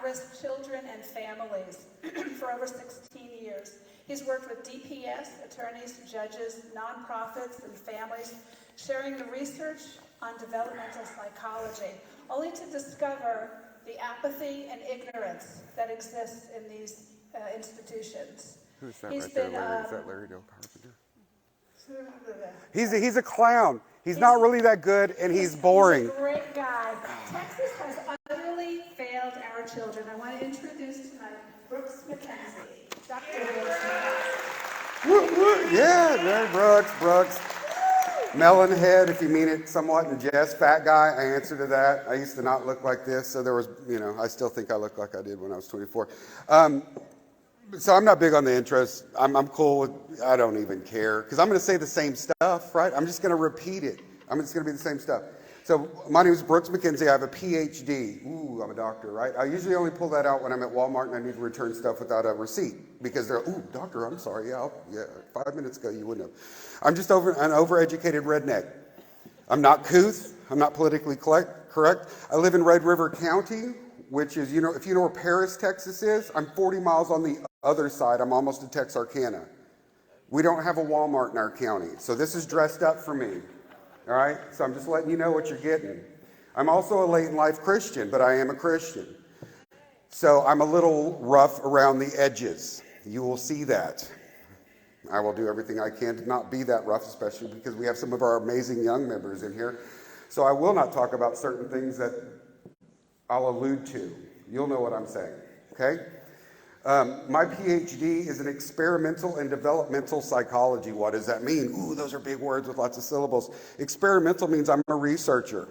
at-risk children and families for over 16 years. He's worked with DPS, attorneys, judges, nonprofits, and families, sharing the research on developmental psychology, only to discover the apathy and ignorance that exists in these institutions. Who's that He's right there, been, Larry? Is that Larry Dale Carpenter? He's He's a clown. He's not really that good, and he's boring. He's a great guy. Texas has utterly failed our children. I want to introduce tonight Brooks McKenzie. Dr. Brooks McKenzie. Yeah, Larry Brooks. Melon head, if you mean it somewhat in jest. Fat guy, I answer to that. I used to not look like this, so there was, I still think I look like I did when I was 24. So I'm not big on the intros. I'm cool with, I don't even care, because I'm going to say the same stuff, right? I'm just going to repeat it. I'm just going to be the same stuff. So my name is Brooks McKenzie. I have a PhD. Ooh, I'm a doctor, right? I usually only pull that out when I'm at Walmart and I need to return stuff without a receipt, because they're, ooh, doctor, I'm sorry. Yeah, 5 minutes ago you wouldn't have. I'm just an overeducated redneck. I'm not couth. I'm not politically correct. I live in Red River County, which is, if you know where Paris, Texas is, I'm 40 miles on the other side. I'm almost to Texarkana. We don't have a Walmart in our county, so this is dressed up for me. All right, so I'm just letting you know what you're getting. I'm also a late-in-life Christian, but I am a Christian. So I'm a little rough around the edges. You will see that. I will do everything I can to not be that rough, especially because we have some of our amazing young members in here. So I will not talk about certain things that I'll allude to. You'll know what I'm saying, okay? My PhD is in experimental and developmental psychology. What does that mean? Ooh, those are big words with lots of syllables. Experimental means I'm a researcher.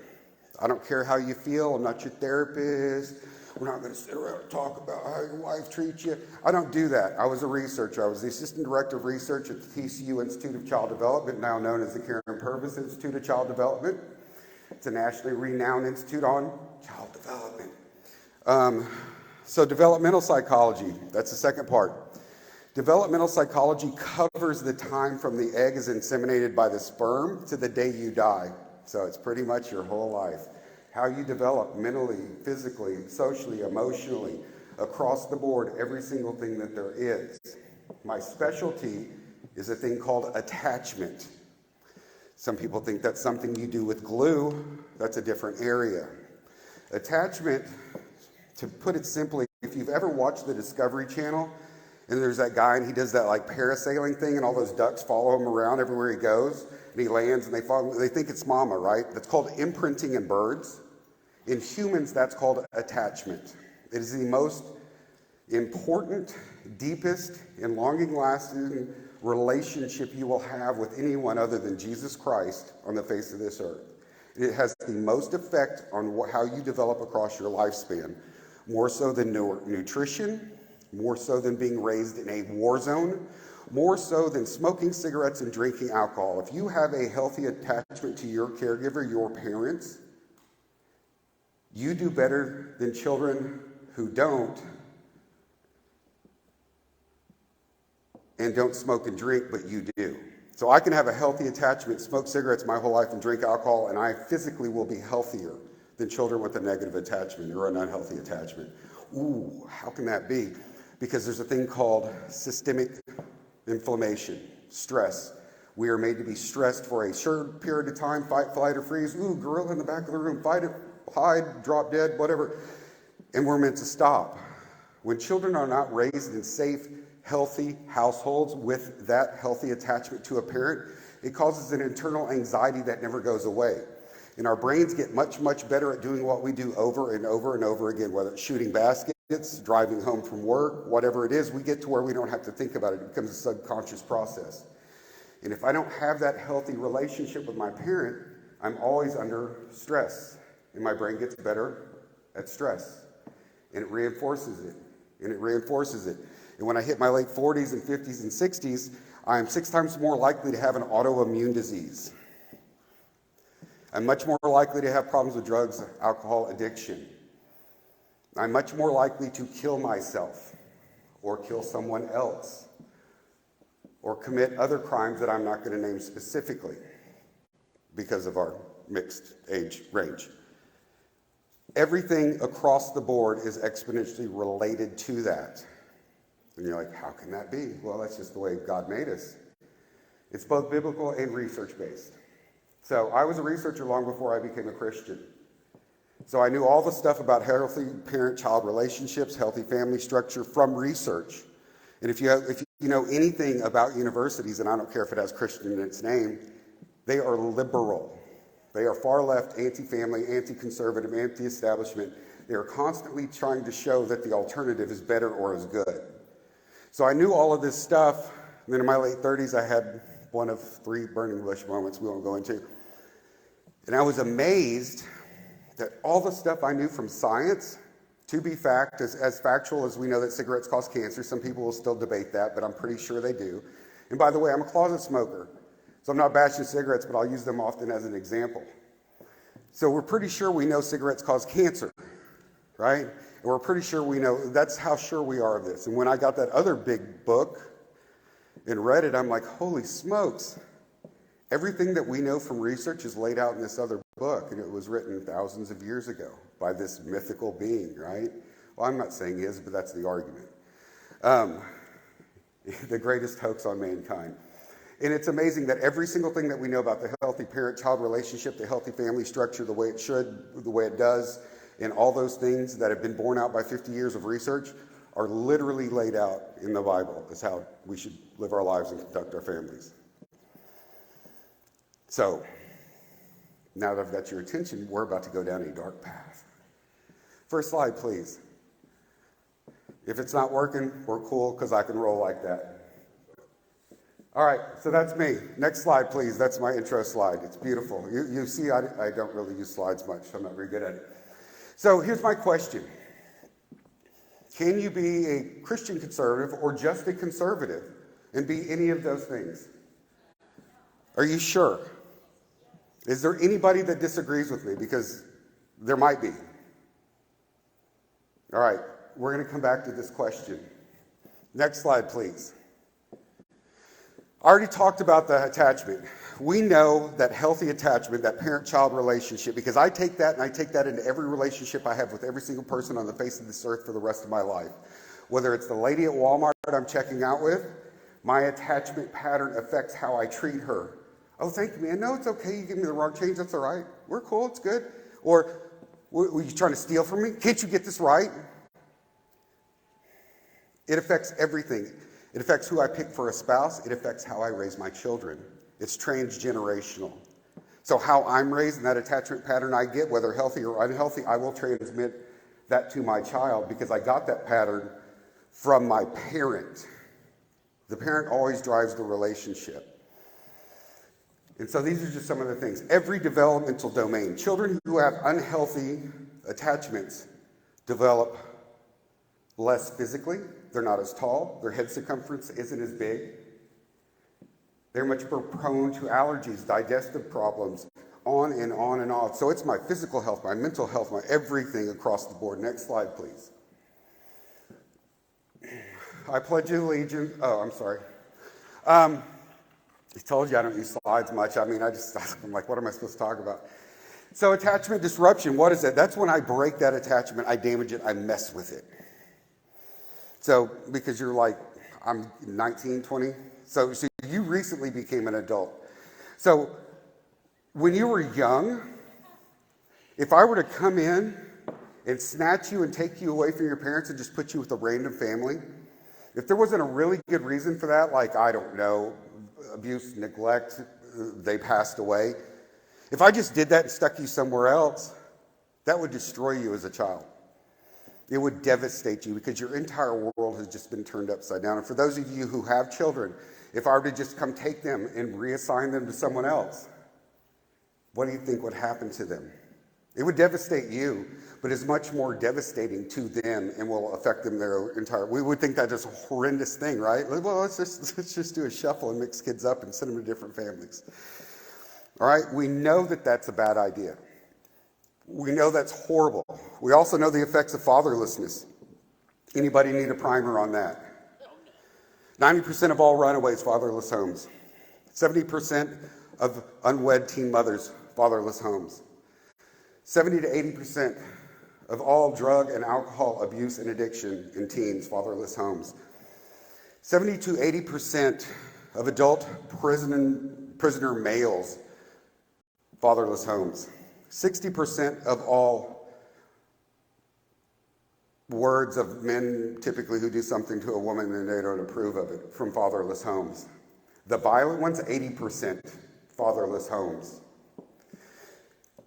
I don't care how you feel. I'm not your therapist. We're not going to sit around and talk about how your wife treats you. I don't do that. I was a researcher. I was the assistant director of research at the TCU Institute of Child Development, now known as the Karen Purvis Institute of Child Development. It's a nationally renowned institute on child development. So developmental psychology, that's the second part. Developmental psychology covers the time from the egg is inseminated by the sperm to the day you die. So it's pretty much your whole life. How you develop mentally, physically, socially, emotionally, across the board, every single thing that there is. My specialty is a thing called attachment. Some people think that's something you do with glue. That's a different area. Attachment, to put it simply, if you've ever watched the Discovery Channel, and there's that guy and he does that like parasailing thing and all those ducks follow him around everywhere he goes, and he lands and they think it's mama, right? That's called imprinting in birds. In humans, that's called attachment. It is the most important, deepest, and longing-lasting relationship you will have with anyone other than Jesus Christ on the face of this earth. It has the most effect on how you develop across your lifespan, more so than nutrition, more so than being raised in a war zone, more so than smoking cigarettes and drinking alcohol. If you have a healthy attachment to your caregiver, your parents, you do better than children who don't and don't smoke and drink, but you do. So I can have a healthy attachment, smoke cigarettes my whole life and drink alcohol, and I physically will be healthier than children with a negative attachment or an unhealthy attachment. Ooh, how can that be? Because there's a thing called systemic inflammation, stress. We are made to be stressed for a short period of time, fight, flight, or freeze. Ooh, gorilla in the back of the room, fight it, hide, drop dead, whatever. And we're meant to stop. When children are not raised in safe, healthy households with that healthy attachment to a parent, it causes an internal anxiety that never goes away. And our brains get much, much better at doing what we do over and over and over again, whether it's shooting baskets, driving home from work, whatever it is, we get to where we don't have to think about it. It becomes a subconscious process. And if I don't have that healthy relationship with my parent, I'm always under stress. And my brain gets better at stress. And it reinforces it. And it reinforces it. And when I hit my late 40s and 50s and 60s, I am 6 times more likely to have an autoimmune disease. I'm much more likely to have problems with drugs, alcohol addiction. I'm much more likely to kill myself or kill someone else or commit other crimes that I'm not going to name specifically because of our mixed age range. everything across the board is exponentially related to that. And you're like, how can that be? Well, that's just the way God made us. It's both biblical and research-based. So I was a researcher long before I became a Christian. So I knew all the stuff about healthy parent-child relationships, healthy family structure from research. And if you know anything about universities, and I don't care if it has Christian in its name, they are liberal. They are far left, anti-family, anti-conservative, anti-establishment. They are constantly trying to show that the alternative is better or is good. So I knew all of this stuff. And then in my late 30s, I had one of 3 burning bush moments we won't go into. And I was amazed that all the stuff I knew from science, to be fact, as factual as we know that cigarettes cause cancer, some people will still debate that, but I'm pretty sure they do. And by the way, I'm a closet smoker, so I'm not bashing cigarettes, but I'll use them often as an example. So we're pretty sure we know cigarettes cause cancer, right? And we're pretty sure we know, that's how sure we are of this. And when I got that other big book and read it, I'm like, holy smokes. Everything that we know from research is laid out in this other book, and it was written thousands of years ago by this mythical being, right? Well, I'm not saying he is, but that's the argument. The greatest hoax on mankind. And it's amazing that every single thing that we know about the healthy parent-child relationship, the healthy family structure, the way it should, the way it does, and all those things that have been borne out by 50 years of research are literally laid out in the Bible as how we should live our lives and conduct our families. So, now that I've got your attention, we're about to go down a dark path. First slide, please. If it's not working, we're cool because I can roll like that. All right, so that's me. Next slide, please. That's my intro slide. It's beautiful. You see, I don't really use slides much. I'm not very good at it. So here's my question. Can you be a Christian conservative or just a conservative and be any of those things? Are you sure? Is there anybody that disagrees with me? Because there might be. All right, we're going to come back to this question. Next slide, please. I already talked about the attachment. We know that healthy attachment, that parent-child relationship, because I take that and I take that into every relationship I have with every single person on the face of this earth for the rest of my life. Whether it's the lady at Walmart I'm checking out with, my attachment pattern affects how I treat her. Oh, thank you, man. No, it's okay. You give me the wrong change. That's all right. We're cool. It's good. Or, were you trying to steal from me? Can't you get this right? It affects everything. It affects who I pick for a spouse. It affects how I raise my children. It's transgenerational. So how I'm raised and that attachment pattern I get, whether healthy or unhealthy, I will transmit that to my child because I got that pattern from my parent. The parent always drives the relationship. And so these are just some of the things. Every developmental domain. Children who have unhealthy attachments develop less physically. They're not as tall. Their head circumference isn't as big. They're much more prone to allergies, digestive problems, on and on and on. So it's my physical health, my mental health, my everything across the board. Next slide, please. I pledge allegiance. Oh, I'm sorry. I told you I don't use slides much. I mean, I'm like, what am I supposed to talk about? So attachment disruption, what is that? That's when I break that attachment, I damage it, I mess with it. So, because you're like, I'm 19, 20. So you recently became an adult. So when you were young, if I were to come in and snatch you and take you away from your parents and just put you with a random family, if there wasn't a really good reason for that, like, I don't know, abuse, neglect, they passed away. If I just did that and stuck you somewhere else, that would destroy you as a child. It would devastate you because your entire world has just been turned upside down. And for those of you who have children, if I were to just come take them and reassign them to someone else, what do you think would happen to them? It would devastate you, but it's much more devastating to them and will affect them their entire. We would think that is a horrendous thing, right? Well, let's just do a shuffle and mix kids up and send them to different families. All right, we know that that's a bad idea. We know that's horrible. We also know the effects of fatherlessness. Anybody need a primer on that? 90% of all runaways, fatherless homes. 70% of unwed teen mothers, fatherless homes. 70 to 80% of all drug and alcohol abuse and addiction in teens, fatherless homes. 70 to 80% of adult prisoner males, fatherless homes. 60% of all words of men typically who do something to a woman and they don't approve of it from fatherless homes. The violent ones, 80% fatherless homes.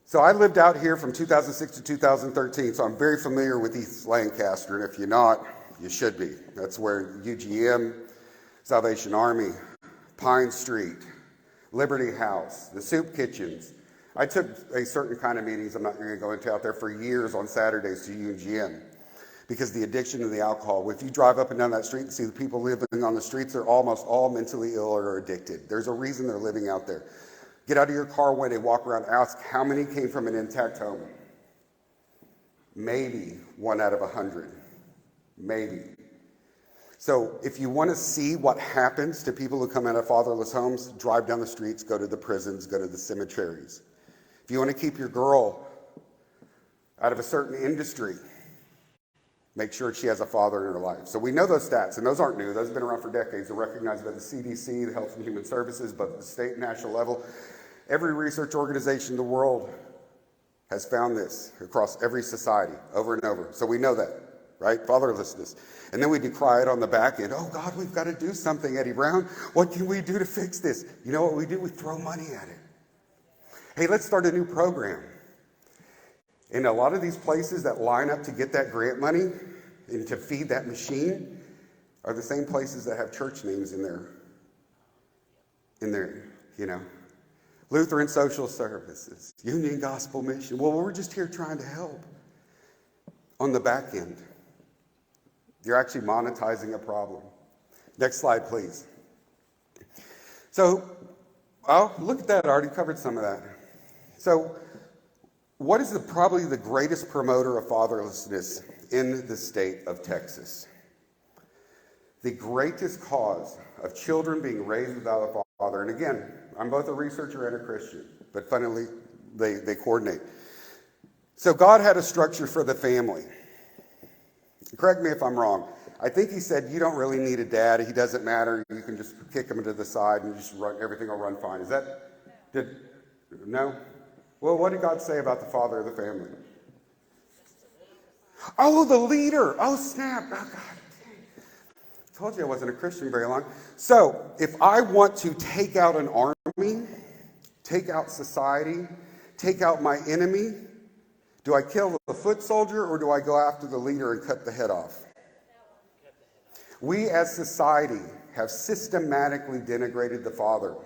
So I lived out here from 2006 to 2013, so I'm very familiar with East Lancaster, and if you're not, you should be. That's where UGM, Salvation Army, Pine Street, Liberty House, the soup kitchens. I took a certain kind of meetings I'm not going to go into out there for years on Saturdays to UGM because the addiction to the alcohol. If you drive up and down that street and see the people living on the streets, they're almost all mentally ill or addicted. There's a reason they're living out there. Get out of your car one day, walk around, ask how many came from an intact home. Maybe 1 out of 100. Maybe. So if you want to see what happens to people who come out of fatherless homes, drive down the streets, go to the prisons, go to the cemeteries. If you want to keep your girl out of a certain industry, make sure she has a father in her life. So we know those stats, and those aren't new. Those have been around for decades. They're recognized by the CDC, the Health and Human Services, but at the state and national level. Every research organization in the world has found this across every society over and over. So we know that, right? Fatherlessness. And then we decry it on the back end. Oh, God, we've got to do something, Eddie Brown. What can we do to fix this? You know what we do? We throw money at it. Hey, let's start a new program. And a lot of these places that line up to get that grant money and to feed that machine are the same places that have church names in their, you know. Lutheran Social Services, Union Gospel Mission. Well, we're just here trying to help. On the back end, you're actually monetizing a problem. Next slide, please. So, oh, look at that. I already covered some of that. So, what is probably the greatest promoter of fatherlessness in the state of Texas? The greatest cause of children being raised without a father. And again, I'm both a researcher and a Christian, but funnily, they coordinate. So God had a structure for the family. Correct me if I'm wrong. I think he said, you don't really need a dad. He doesn't matter. You can just kick him to the side and just run. Everything will run fine. Is that? No? Well, what did God say about the father of the family? Oh, the leader. Oh, snap. Oh, God. Told you I wasn't a Christian very long. So, if I want to take out an army, take out society, take out my enemy, do I kill the foot soldier or do I go after the leader and cut the head off? We as society have systematically denigrated the father.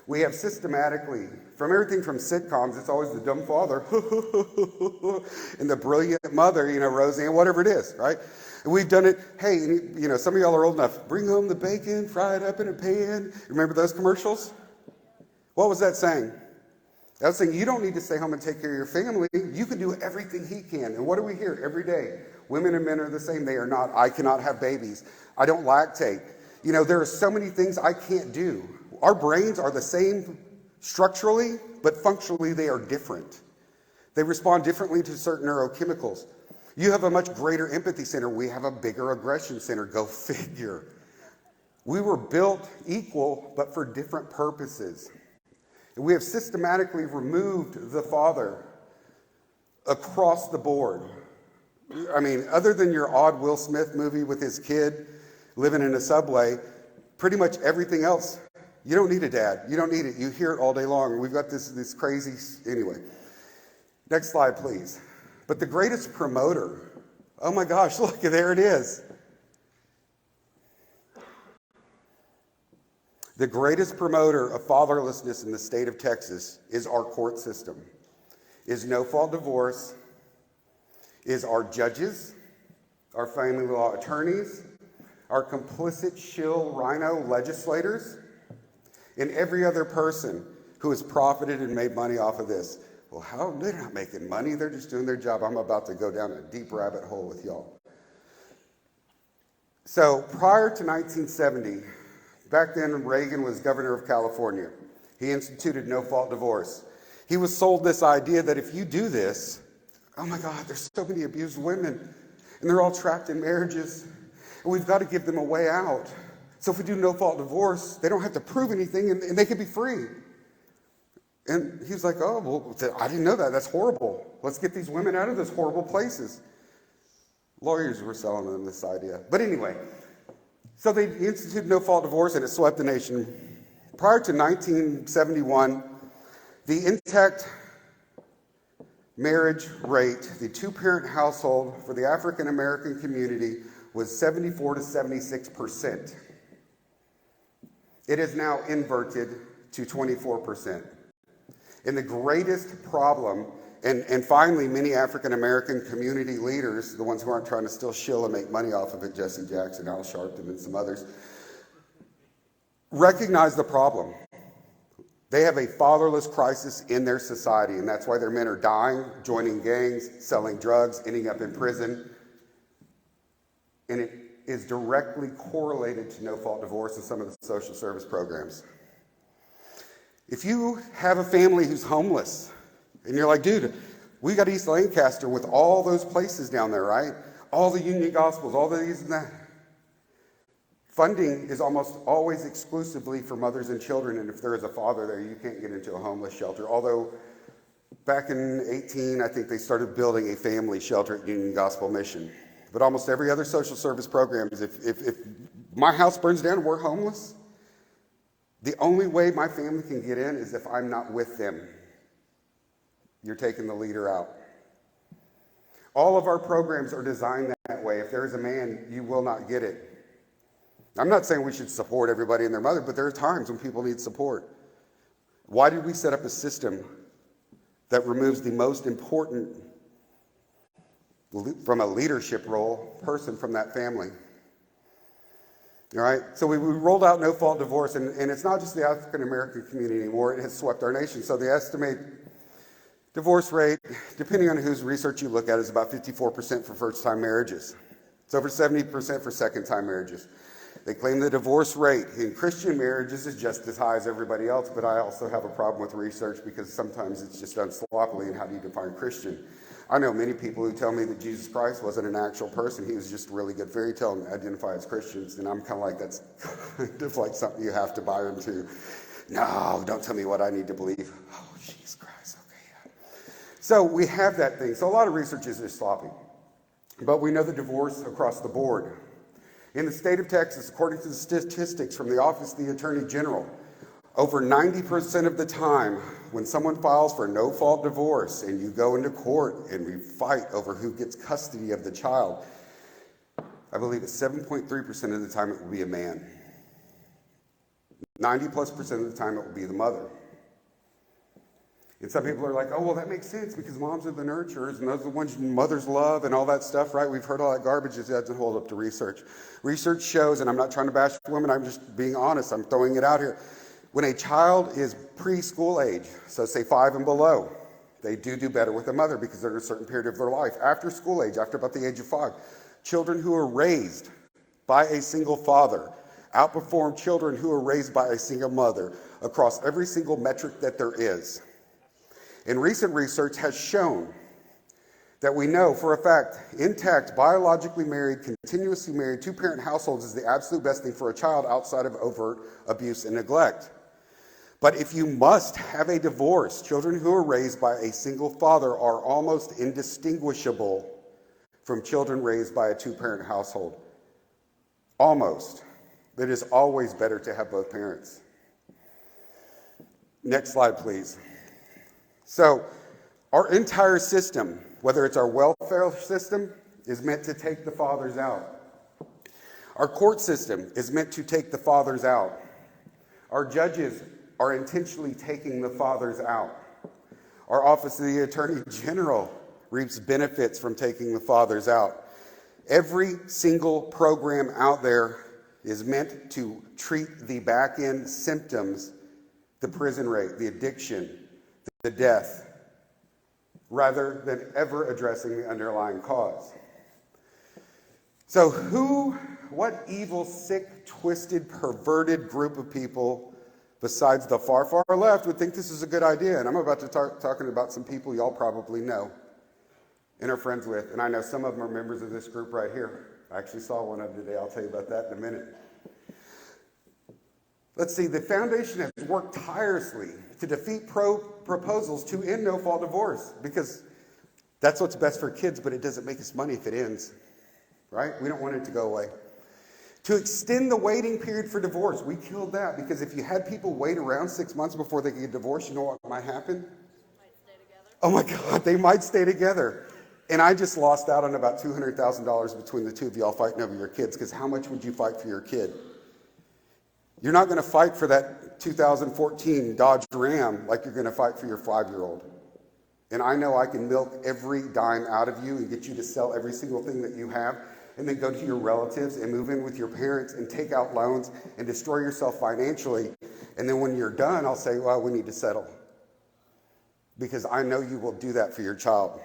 We have systematically, from everything from sitcoms, it's always the dumb father, and the brilliant mother, you know, Roseanne, whatever it is, right? And we've done it, hey, you know, some of y'all are old enough, bring home the bacon, fry it up in a pan. Remember those commercials? What was that saying? That was saying you don't need to stay home and take care of your family. You can do everything he can. And what do we hear every day? Women and men are the same. They are not. I cannot have babies. I don't lactate. You know, there are so many things I can't do. Our brains are the same structurally, but functionally they are different. They respond differently to certain neurochemicals. You have a much greater empathy center. We have a bigger aggression center. Go figure. We were built equal, but for different purposes. And we have systematically removed the father across the board. I mean, other than your odd Will Smith movie with his kid living in a subway, pretty much everything else, you don't need a dad. You don't need it. You hear it all day long. We've got this crazy, anyway. Next slide, please. But the greatest promoter, oh my gosh, look, there it is. The greatest promoter of fatherlessness in the state of Texas is our court system, is no-fault divorce, is our judges, our family law attorneys, our complicit shill rhino legislators, and every other person who has profited and made money off of this. Well, how? They're not making money. They're just doing their job. I'm about to go down a deep rabbit hole with y'all. So prior to 1970, back then Reagan was governor of California. He instituted no-fault divorce. He was sold this idea that if you do this, Oh my God, there's so many abused women, and they're all trapped in marriages, and we've got to give them a way out. So if we do no-fault divorce, they don't have to prove anything, and they can be free. And he's like, oh, well, I didn't know that. That's horrible. Let's get these women out of those horrible places. Lawyers were selling them this idea. But anyway, so they instituted no-fault divorce, and it swept the nation. Prior to 1971, the intact marriage rate, the two-parent household for the African American community was 74 to 76%. It is now inverted to 24%. And the greatest problem, and finally many African American community leaders, the ones who aren't trying to still shill and make money off of it, Jesse Jackson, Al Sharpton, and some others, recognize the problem. They have a fatherless crisis in their society, and that's why their men are dying, joining gangs, selling drugs, ending up in prison. And it is directly correlated to no-fault divorce and some of the social service programs. If you have a family who's homeless, and you're like, dude, we got East Lancaster with all those places down there, right? All the Union Gospels, all the these and that. Funding is almost always exclusively for mothers and children, and if there is a father there, you can't get into a homeless shelter. Although, back in 18, I think they started building a family shelter at Union Gospel Mission. But almost every other social service program is if my house burns down and we're homeless, the only way my family can get in is if I'm not with them. You're taking the leader out. All of our programs are designed that way. If there's a man, you will not get it. I'm not saying we should support everybody and their mother, but there are times when people need support. Why did we set up a system that removes the most important, from a leadership role, person from that family? All right, so we rolled out no-fault divorce, and it's not just the African American community anymore, it has swept our nation. So the estimated divorce rate, depending on whose research you look at, is about 54% for first-time marriages. It's over 70% for second-time marriages. They claim the divorce rate in Christian marriages is just as high as everybody else, but I also have a problem with research because sometimes it's just done sloppily, and how do you define Christian? I know many people who tell me that Jesus Christ wasn't an actual person. He was just a really good fairy tale and identify as Christians. And I'm kind of like, that's kind of like something you have to buy into. No, don't tell me what I need to believe. Oh, Jesus Christ, okay, yeah. So we have that thing. So a lot of research is just sloppy. But we know the divorce across the board. In the state of Texas, according to the statistics from the Office of the Attorney General, over 90% of the time, when someone files for a no-fault divorce and you go into court and we fight over who gets custody of the child, I believe it's 7.3% of the time it will be a man. 90+% of the time it will be the mother. And some people are like, oh, well, that makes sense because moms are the nurturers and those are the ones mothers love and all that stuff, right? We've heard all that garbage. It doesn't hold up to research. Research shows, and I'm not trying to bash women, I'm just being honest, I'm throwing it out here. When a child is preschool age, so say 5 and below, they do better with a mother because they're in a certain period of their life. After school age, after about the age of 5, children who are raised by a single father outperform children who are raised by a single mother across every single metric that there is. And recent research has shown that we know for a fact intact, biologically married, continuously married, two-parent households is the absolute best thing for a child outside of overt abuse and neglect. But if you must have a divorce, children who are raised by a single father are almost indistinguishable from children raised by a two-parent household. Almost. It is always better to have both parents. Next slide, please. So, our entire system, whether it's our welfare system, is meant to take the fathers out. Our court system is meant to take the fathers out. Our judges are intentionally taking the fathers out. Our Office of the Attorney General reaps benefits from taking the fathers out. Every single program out there is meant to treat the back-end symptoms, the prison rate, the addiction, the death, rather than ever addressing the underlying cause. So what evil, sick, twisted, perverted group of people besides the far, far left would think this is a good idea? And I'm about to talking about some people y'all probably know. and are friends with. And I know some of them are members of this group right here. I actually saw one of them today. I'll tell you about that in a minute. Let's see, the foundation has worked tirelessly to defeat proposals to end no-fault divorce, because that's what's best for kids, but it doesn't make us money if it ends, right? We don't want it to go away. To extend the waiting period for divorce, we killed that, because if you had people wait around 6 months before they could get divorced, you know what might happen? Oh my God, they might stay together. And I just lost out on about $200,000 between the two of y'all fighting over your kids, because how much would you fight for your kid? You're not going to fight for that 2014 Dodge Ram like you're going to fight for your 5-year-old. And I know I can milk every dime out of you and get you to sell every single thing that you have, and then go to your relatives and move in with your parents and take out loans and destroy yourself financially. And then when you're done, I'll say, well, we need to settle. Because I know you will do that for your child.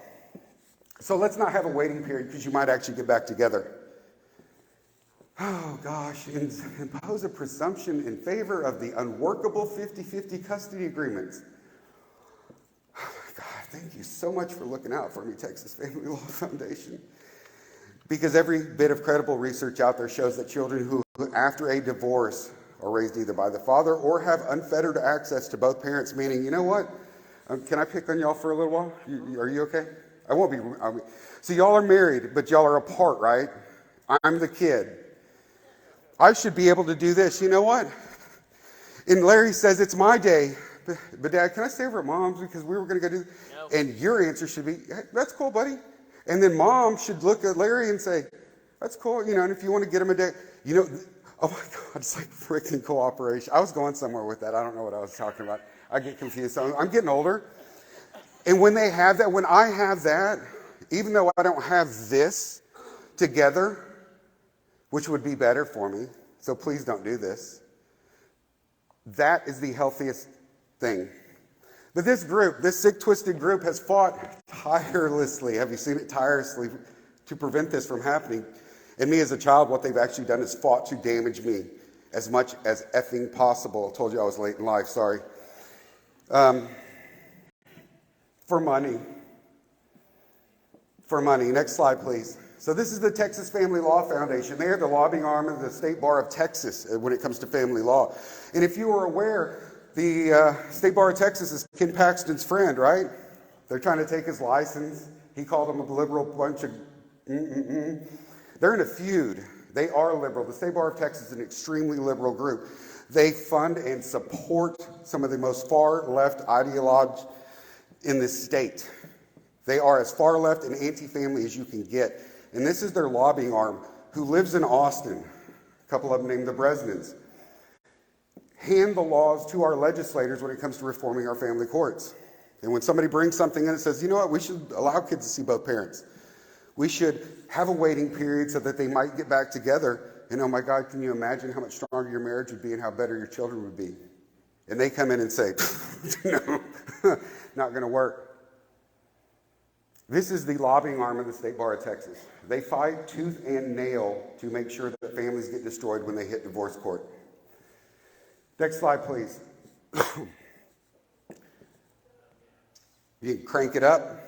So let's not have a waiting period, because you might actually get back together. Oh gosh, impose a presumption in favor of the unworkable 50-50 custody agreements. Oh my God, thank you so much for looking out for me, Texas Family Law Foundation. Because every bit of credible research out there shows that children who, after a divorce, are raised either by the father or have unfettered access to both parents, meaning, you know what? Can I pick on y'all for a little while? Are you okay? I won't be. So y'all are married, but y'all are apart, right? I'm the kid. I should be able to do this. You know what? And Larry says, it's my day. But Dad, can I stay over at Mom's because we were going to go do... No. And your answer should be, hey, that's cool, buddy. And then Mom should look at Larry and say, that's cool. You know, and if you want to get him a day... You know, oh my God, it's like freaking cooperation. I was going somewhere with that. I don't know what I was talking about. I get confused. So I'm getting older. And when they have that, when I have that, even though I don't have this together, which would be better for me, so please don't do this, that is the healthiest thing. But this group, this sick, twisted group, has fought tirelessly. Have you seen it? Tirelessly to prevent this from happening. And me as a child, what they've actually done is fought to damage me as much as effing possible. I told you I was late in life, sorry. For money. For money. Next slide, please. So this is the Texas Family Law Foundation. They are the lobbying arm of the State Bar of Texas when it comes to family law. And if you were aware, the State Bar of Texas is Ken Paxton's friend, right? They're trying to take his license. He called them a liberal bunch of They're in a feud. They are liberal. The State Bar of Texas is an extremely liberal group. They fund and support some of the most far-left ideologues in this state. They are as far left and anti-family as you can get. And this is their lobbying arm, who lives in Austin. A couple of them named the Bresnans. Hand the laws to our legislators when it comes to reforming our family courts. And when somebody brings something in and says, you know what, we should allow kids to see both parents. We should have a waiting period so that they might get back together. And oh my God, can you imagine how much stronger your marriage would be and how better your children would be? And they come in and say, no, not going to work. This is the lobbying arm of the State Bar of Texas. They fight tooth and nail to make sure that families get destroyed when they hit divorce court. Next slide, please. You can crank it up.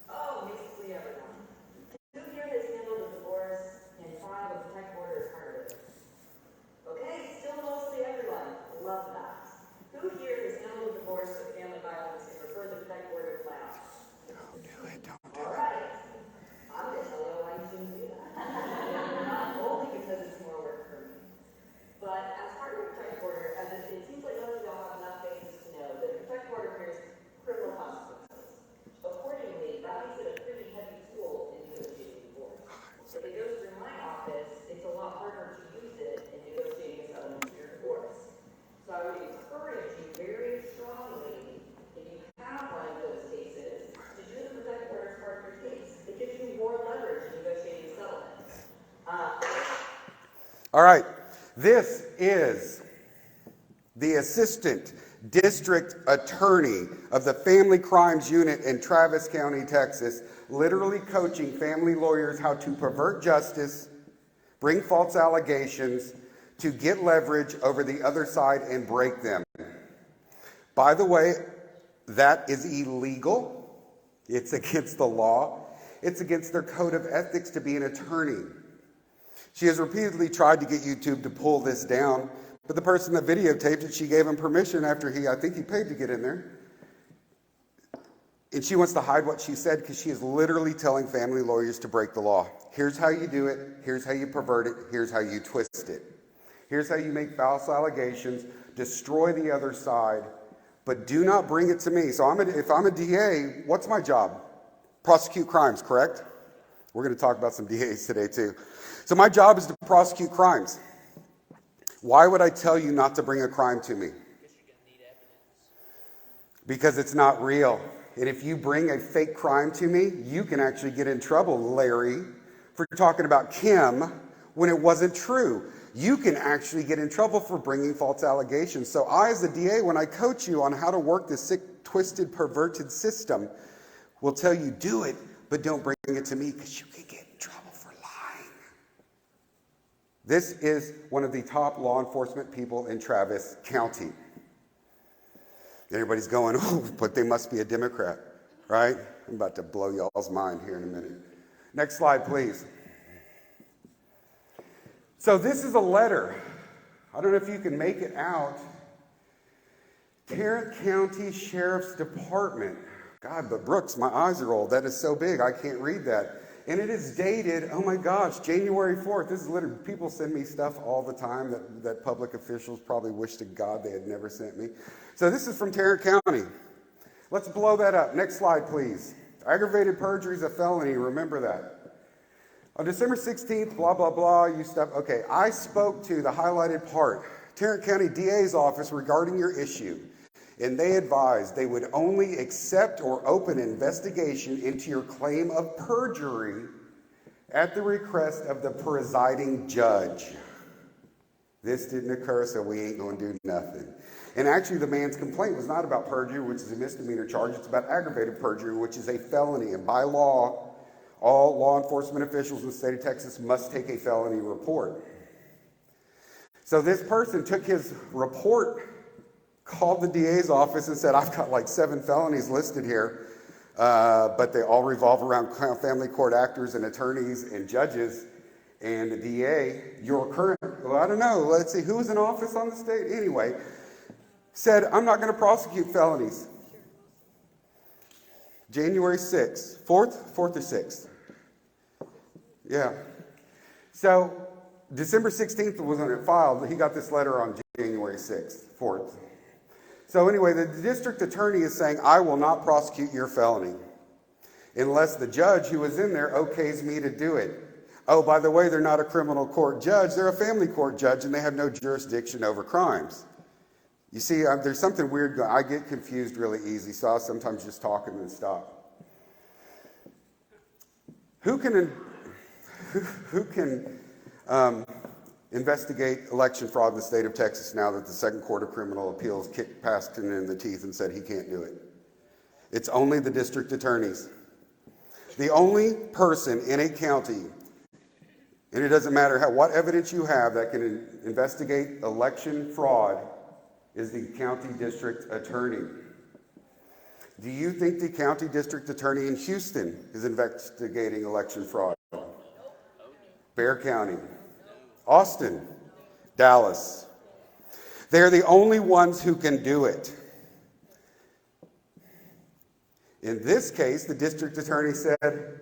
Oh, basically everyone. Who here has handled a divorce and filed a protect order as part of it? Okay, still mostly everyone. Love that. Who here has handled a divorce with family violence and referred the protect order to my office? Don't do it. All right. I'm going to tell you why you shouldn't do that. Not only because it's more work for me, but as part of the protect order, as it seems like most of y'all have enough basis to know that the protect order carries criminal consequences. Accordingly, that makes it a pretty heavy tool in negotiating divorce. If it goes through my office, it's a lot harder to use it in negotiating a settlement for your divorce. So I would encourage you very strongly, if you have one of those cases, to do the protect order as part of your case. It gives you more leverage in negotiating settlement. All right. This is the Assistant District Attorney of the Family Crimes Unit in Travis County, Texas, literally coaching family lawyers how to pervert justice, bring false allegations, to get leverage over the other side and break them. By the way, that is illegal. It's against the law. It's against their code of ethics to be an attorney. She has repeatedly tried to get YouTube to pull this down, but the person that videotaped it, she gave him permission after I think he paid to get in there. And she wants to hide what she said because she is literally telling family lawyers to break the law. Here's how you do it. Here's how you pervert it. Here's how you twist it. Here's how you make false allegations, destroy the other side, but do not bring it to me. So if I'm a DA, what's my job? Prosecute crimes, correct? We're going to talk about some DAs today too. So my job is to prosecute crimes. Why would I tell you not to bring a crime to me? Because it's not real. And if you bring a fake crime to me, you can actually get in trouble, Larry, for talking about Kim when it wasn't true. You can actually get in trouble for bringing false allegations. So I, as a DA, when I coach you on how to work this sick, twisted, perverted system, will tell you do it, but don't bring it to me because you can get in trouble for lying. This is one of the top law enforcement people in Travis County. Everybody's going, oh, but they must be a Democrat, right? I'm about to blow y'all's mind here in a minute. Next slide, please. So this is a letter. I don't know if you can make it out. Tarrant County Sheriff's Department. God, but Brooks, my eyes are old. That is so big, I can't read that. And it is dated, oh my gosh, January 4th. This is literally, people send me stuff all the time that public officials probably wish to God they had never sent me. So this is from Tarrant County. Let's blow that up. Next slide, please. Aggravated perjury is a felony. Remember that. On December 16th, blah, blah, blah, you stuff. Okay, I spoke to the highlighted part, Tarrant County DA's office regarding your issue, and they advised they would only accept or open investigation into your claim of perjury at the request of the presiding judge. This didn't occur, so we ain't going to do nothing. And actually, the man's complaint was not about perjury, which is a misdemeanor charge. It's about aggravated perjury, which is a felony. And by law, all law enforcement officials in the state of Texas must take a felony report. So this person took his report, called the DA's office and said, I've got like 7 felonies listed here, but they all revolve around family court actors and attorneys and judges. And the DA, your current, well, I don't know, let's see, who was in office on the state? Anyway, said, I'm not going to prosecute felonies. January 6th, 4th or 6th? Yeah. So December 16th was when it filed. He got this letter on January 6th, 4th. So anyway, the district attorney is saying, I will not prosecute your felony unless the judge who was in there okays me to do it. Oh, by the way, they're not a criminal court judge. They're a family court judge, and they have no jurisdiction over crimes. You see, there's something weird going on. I get confused really easy, so I'll sometimes just talk and then stop. Who can investigate election fraud in the state of Texas now that the Second Court of Criminal Appeals kicked Paston in the teeth and said he can't do it? It's only the district attorneys. The only person in a county, and it doesn't matter what evidence you have that can investigate election fraud, is the county district attorney. Do you think the county district attorney in Houston is investigating election fraud? Bexar County, Austin, Dallas. They're the only ones who can do it. In this case, the district attorney said,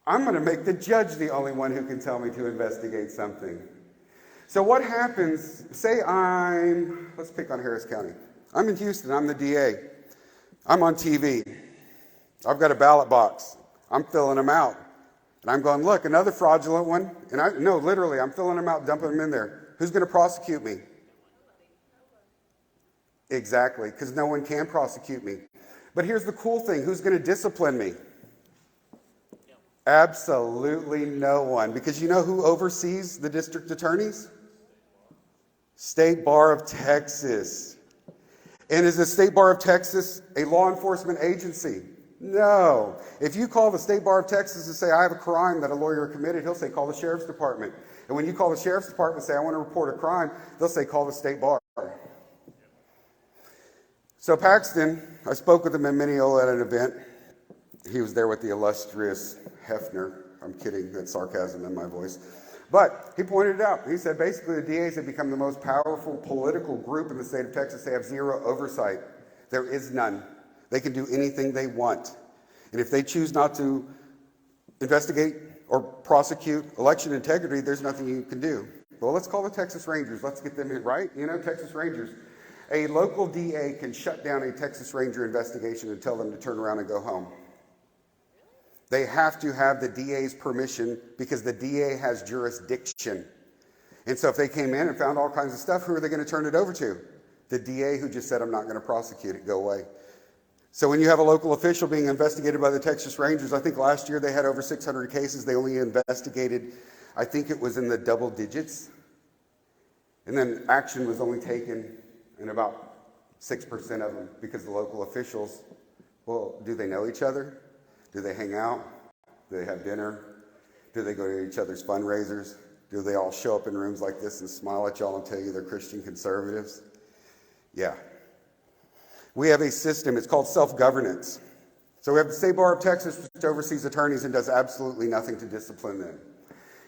I'm going to make the judge the only one who can tell me to investigate something. So what happens, say let's pick on Harris County. I'm in Houston, I'm the DA. I'm on TV. I've got a ballot box. I'm filling them out. And I'm going, look, another fraudulent one. And literally, I'm filling them out, dumping them in there. Who's going to prosecute me? Exactly, because no one can prosecute me. But here's the cool thing. Who's going to discipline me? Absolutely no one. Because you know who oversees the district attorneys? State Bar of Texas. And is the State Bar of Texas a law enforcement agency? No. If you call the State Bar of Texas and say, I have a crime that a lawyer committed, he'll say, call the Sheriff's Department. And when you call the Sheriff's Department and say, I want to report a crime, they'll say, call the State Bar. So Paxton, I spoke with him in Mineola at an event, He was there with the illustrious Hefner. I'm kidding, that's sarcasm in my voice. But he pointed it out. He said basically the DAs have become the most powerful political group in the state of Texas. They have zero oversight. There is none. They can do anything they want. And if they choose not to investigate or prosecute election integrity, there's nothing you can do. Well, let's call the Texas Rangers. Let's get them in, right? You know, Texas Rangers. A local DA can shut down a Texas Ranger investigation and tell them to turn around and go home. They have to have the DA's permission because the DA has jurisdiction. And so if they came in and found all kinds of stuff, who are they going to turn it over to? The DA who just said, I'm not going to prosecute it, go away. So when you have a local official being investigated by the Texas Rangers, I think last year they had over 600 cases. They only investigated, I think it was in the double digits. And then action was only taken in about 6% of them because the local officials, well, do they know each other? Do they hang out? Do they have dinner? Do they go to each other's fundraisers? Do they all show up in rooms like this and smile at y'all and tell you they're Christian conservatives? Yeah. We have a system, it's called self-governance. So we have the State Bar of Texas, which oversees attorneys and does absolutely nothing to discipline them.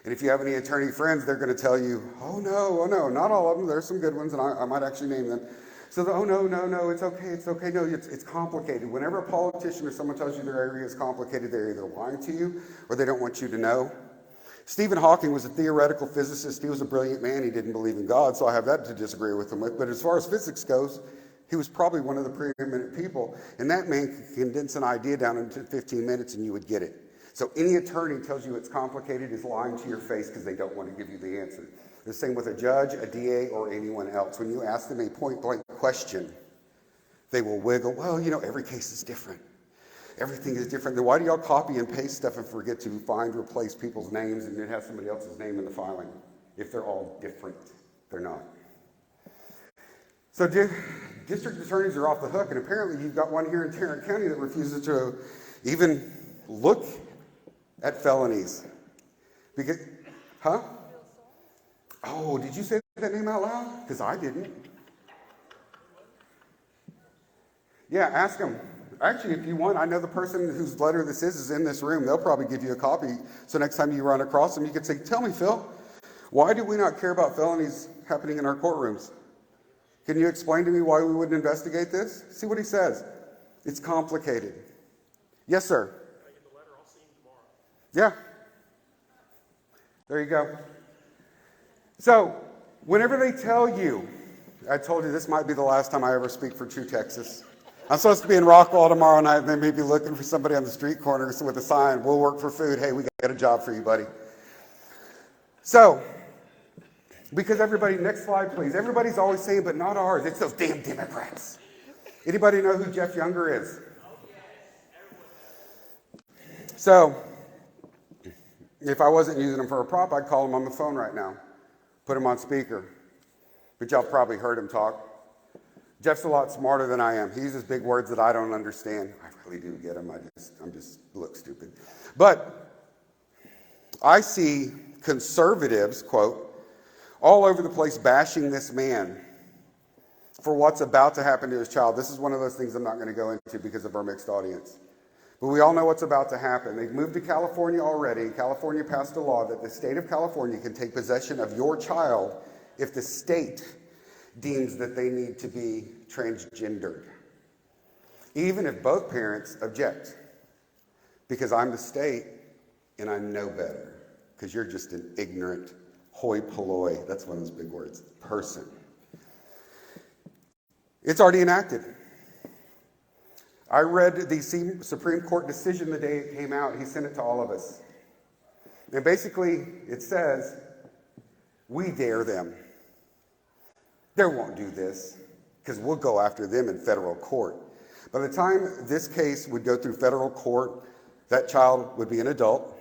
And if you have any attorney friends, they're going to tell you, oh no, not all of them. There's some good ones, and I might actually name them. So, oh no, it's okay. No, it's complicated. Whenever a politician or someone tells you their area is complicated, they're either lying to you or they don't want you to know. Stephen Hawking was a theoretical physicist. He was a brilliant man. He didn't believe in God, so I have that to disagree with him with. But as far as physics goes, he was probably one of the preeminent people. And that man could condense an idea down into 15 minutes and you would get it. So any attorney tells you it's complicated is lying to your face because they don't want to give you the answer. The same with a judge, a DA, or anyone else. When you ask them a point-blank question, they will wiggle. Well, you know, every case is different. Everything is different. Then why do y'all copy and paste stuff and forget to replace people's names and then have somebody else's name in the filing? If they're all different, they're not. So district attorneys are off the hook, and apparently you've got one here in Tarrant County that refuses to even look at felonies. Because, huh? Oh, did you say that name out loud? Because I didn't. Yeah, ask them. Actually, if you want, I know the person whose letter this is in this room. They'll probably give you a copy. So next time you run across them, you can say, tell me, Phil, why do we not care about felonies happening in our courtrooms? Can you explain to me why we wouldn't investigate this? See what he says. It's complicated. Yes, sir. Can I get the letter? I'll see him tomorrow. Yeah. There you go. So, whenever they tell you, I told you this might be the last time I ever speak for True Texas. I'm supposed to be in Rockwall tomorrow night, and they may be looking for somebody on the street corner with a sign, we'll work for food. Hey, we got a job for you, buddy. So, because everybody, next slide, please. Everybody's always saying, but not ours. It's those damn Democrats. Anybody know who Jeff Younger is? So, if I wasn't using him for a prop, I'd call him on the phone right now. Put him on speaker. But y'all probably heard him talk. Jeff's a lot smarter than I am. He uses big words that I don't understand. I really do get them. I'm just look stupid. But I see conservatives, quote, all over the place bashing this man for what's about to happen to his child. This is one of those things I'm not going to go into because of our mixed audience. But we all know what's about to happen. They've moved to California already. California passed a law that the state of California can take possession of your child if the state deems that they need to be transgendered, even if both parents object, because I'm the state and I know better, because you're just an ignorant, hoi polloi, that's one of those big words, person. It's already enacted. I read the Supreme Court decision the day it came out. He sent it to all of us. And basically, it says, we dare them. They won't do this, because we'll go after them in federal court. By the time this case would go through federal court, that child would be an adult,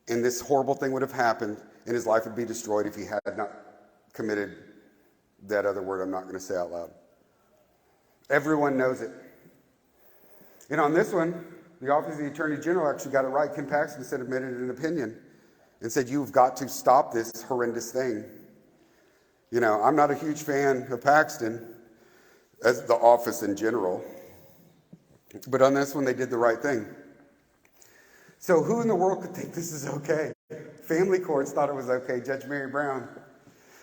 and this horrible thing would have happened, and his life would be destroyed if he had not committed that other word I'm not going to say out loud. Everyone knows it. And on this one, the Office of the Attorney General actually got it right. Ken Paxton submitted an opinion and said, you've got to stop this horrendous thing. You know, I'm not a huge fan of Paxton, as the office in general. But on this one, they did the right thing. So who in the world could think this is okay? Family courts thought it was okay. Judge Mary Brown.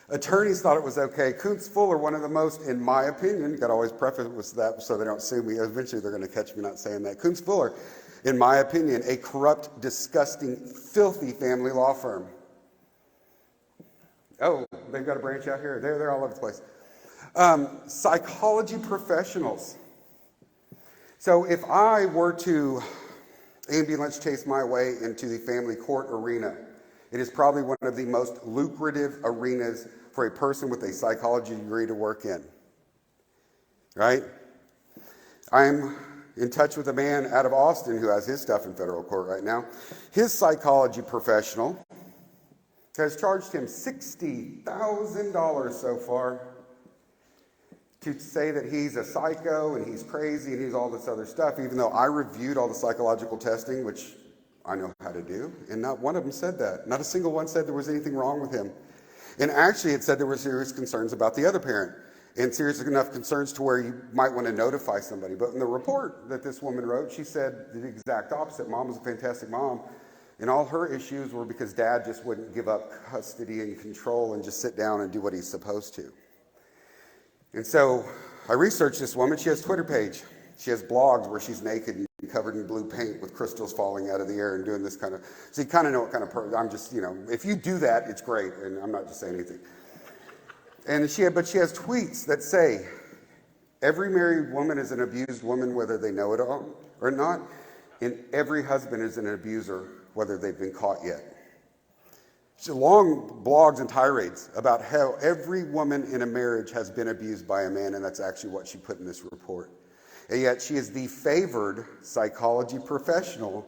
Attorneys thought it was okay. Koontz Fuller, one of the most, in my opinion, you got to always preface with that so they don't sue me. Eventually they're going to catch me not saying that. Koontz Fuller, in my opinion, a corrupt, disgusting, filthy family law firm. Oh, they've got a branch out here. They're all over the place. Psychology professionals. So if I were to ambulance chase my way into the family court arena, it is probably one of the most lucrative arenas for a person with a psychology degree to work in. Right? I'm in touch with a man out of Austin who has his stuff in federal court right now. His psychology professional has charged him $60,000 so far to say that he's a psycho and he's crazy and he's all this other stuff, even though I reviewed all the psychological testing, which I know how to do, and not one of them said that. Not a single one said there was anything wrong with him. And actually, it said there were serious concerns about the other parent, and serious enough concerns to where you might want to notify somebody. But in the report that this woman wrote, she said the exact opposite. Mom was a fantastic mom, and all her issues were because dad just wouldn't give up custody and control and just sit down and do what he's supposed to. And so I researched this woman. She has a Twitter page. She has blogs where she's naked and covered in blue paint with crystals falling out of the air and doing this kind of, so you kind of know what kind of person, I'm just, if you do that, it's great, and I'm not just saying anything. And she has tweets that say, every married woman is an abused woman, whether they know it or not, and every husband is an abuser, whether they've been caught yet. She long blogs and tirades about how every woman in a marriage has been abused by a man, and that's actually what she put in this report. And yet she is the favored psychology professional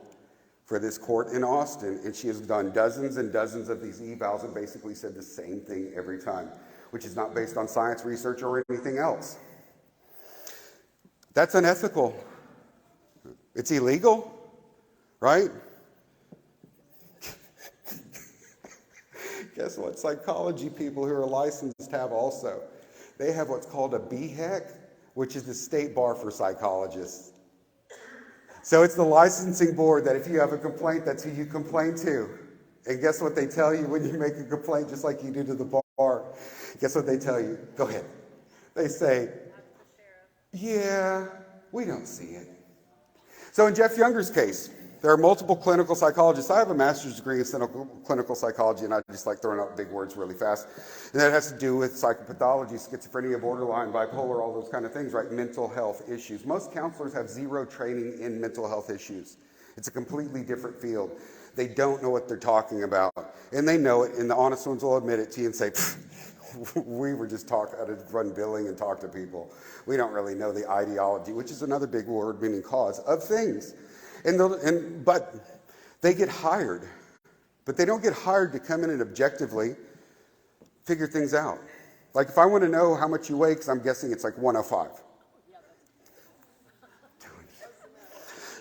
for this court in Austin, and she has done dozens and dozens of these evals and basically said the same thing every time, which is not based on science research or anything else. That's unethical. It's illegal, right? Guess what? Psychology people who are licensed have also. They have what's called a BHEC, which is the state bar for psychologists. So it's the licensing board that if you have a complaint, that's who you complain to. And guess what they tell you when you make a complaint, just like you do to the bar? Guess what they tell you? Go ahead. They say, yeah, we don't see it. So in Jeff Younger's case, there are multiple clinical psychologists. I have a master's degree in clinical psychology, and I just like throwing out big words really fast. And that has to do with psychopathology, schizophrenia, borderline, bipolar, all those kind of things, right? Mental health issues. Most counselors have zero training in mental health issues. It's a completely different field. They don't know what they're talking about, and they know it, and the honest ones will admit it to you and say, we were just taught how to run billing and talk to people. We don't really know the ideology, which is another big word meaning cause of things. But they get hired. But they don't get hired to come in and objectively figure things out. Like if I want to know how much you weigh, because I'm guessing it's like 105.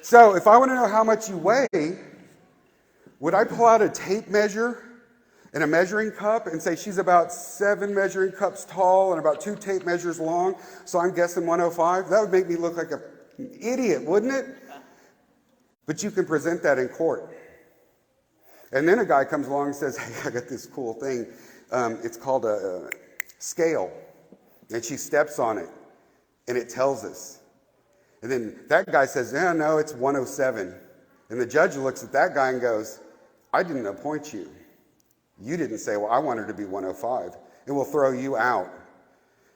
So if I want to know how much you weigh, would I pull out a tape measure and a measuring cup and say she's about 7 measuring cups tall and about 2 tape measures long, so I'm guessing 105? That would make me look like an idiot, wouldn't it? But you can present that in court. And then a guy comes along and says, hey, I got this cool thing. It's called a scale. And she steps on it, and it tells us. And then that guy says, no, it's 107. And the judge looks at that guy and goes, I didn't appoint you. You didn't say, well, I want her to be 105. It will throw you out.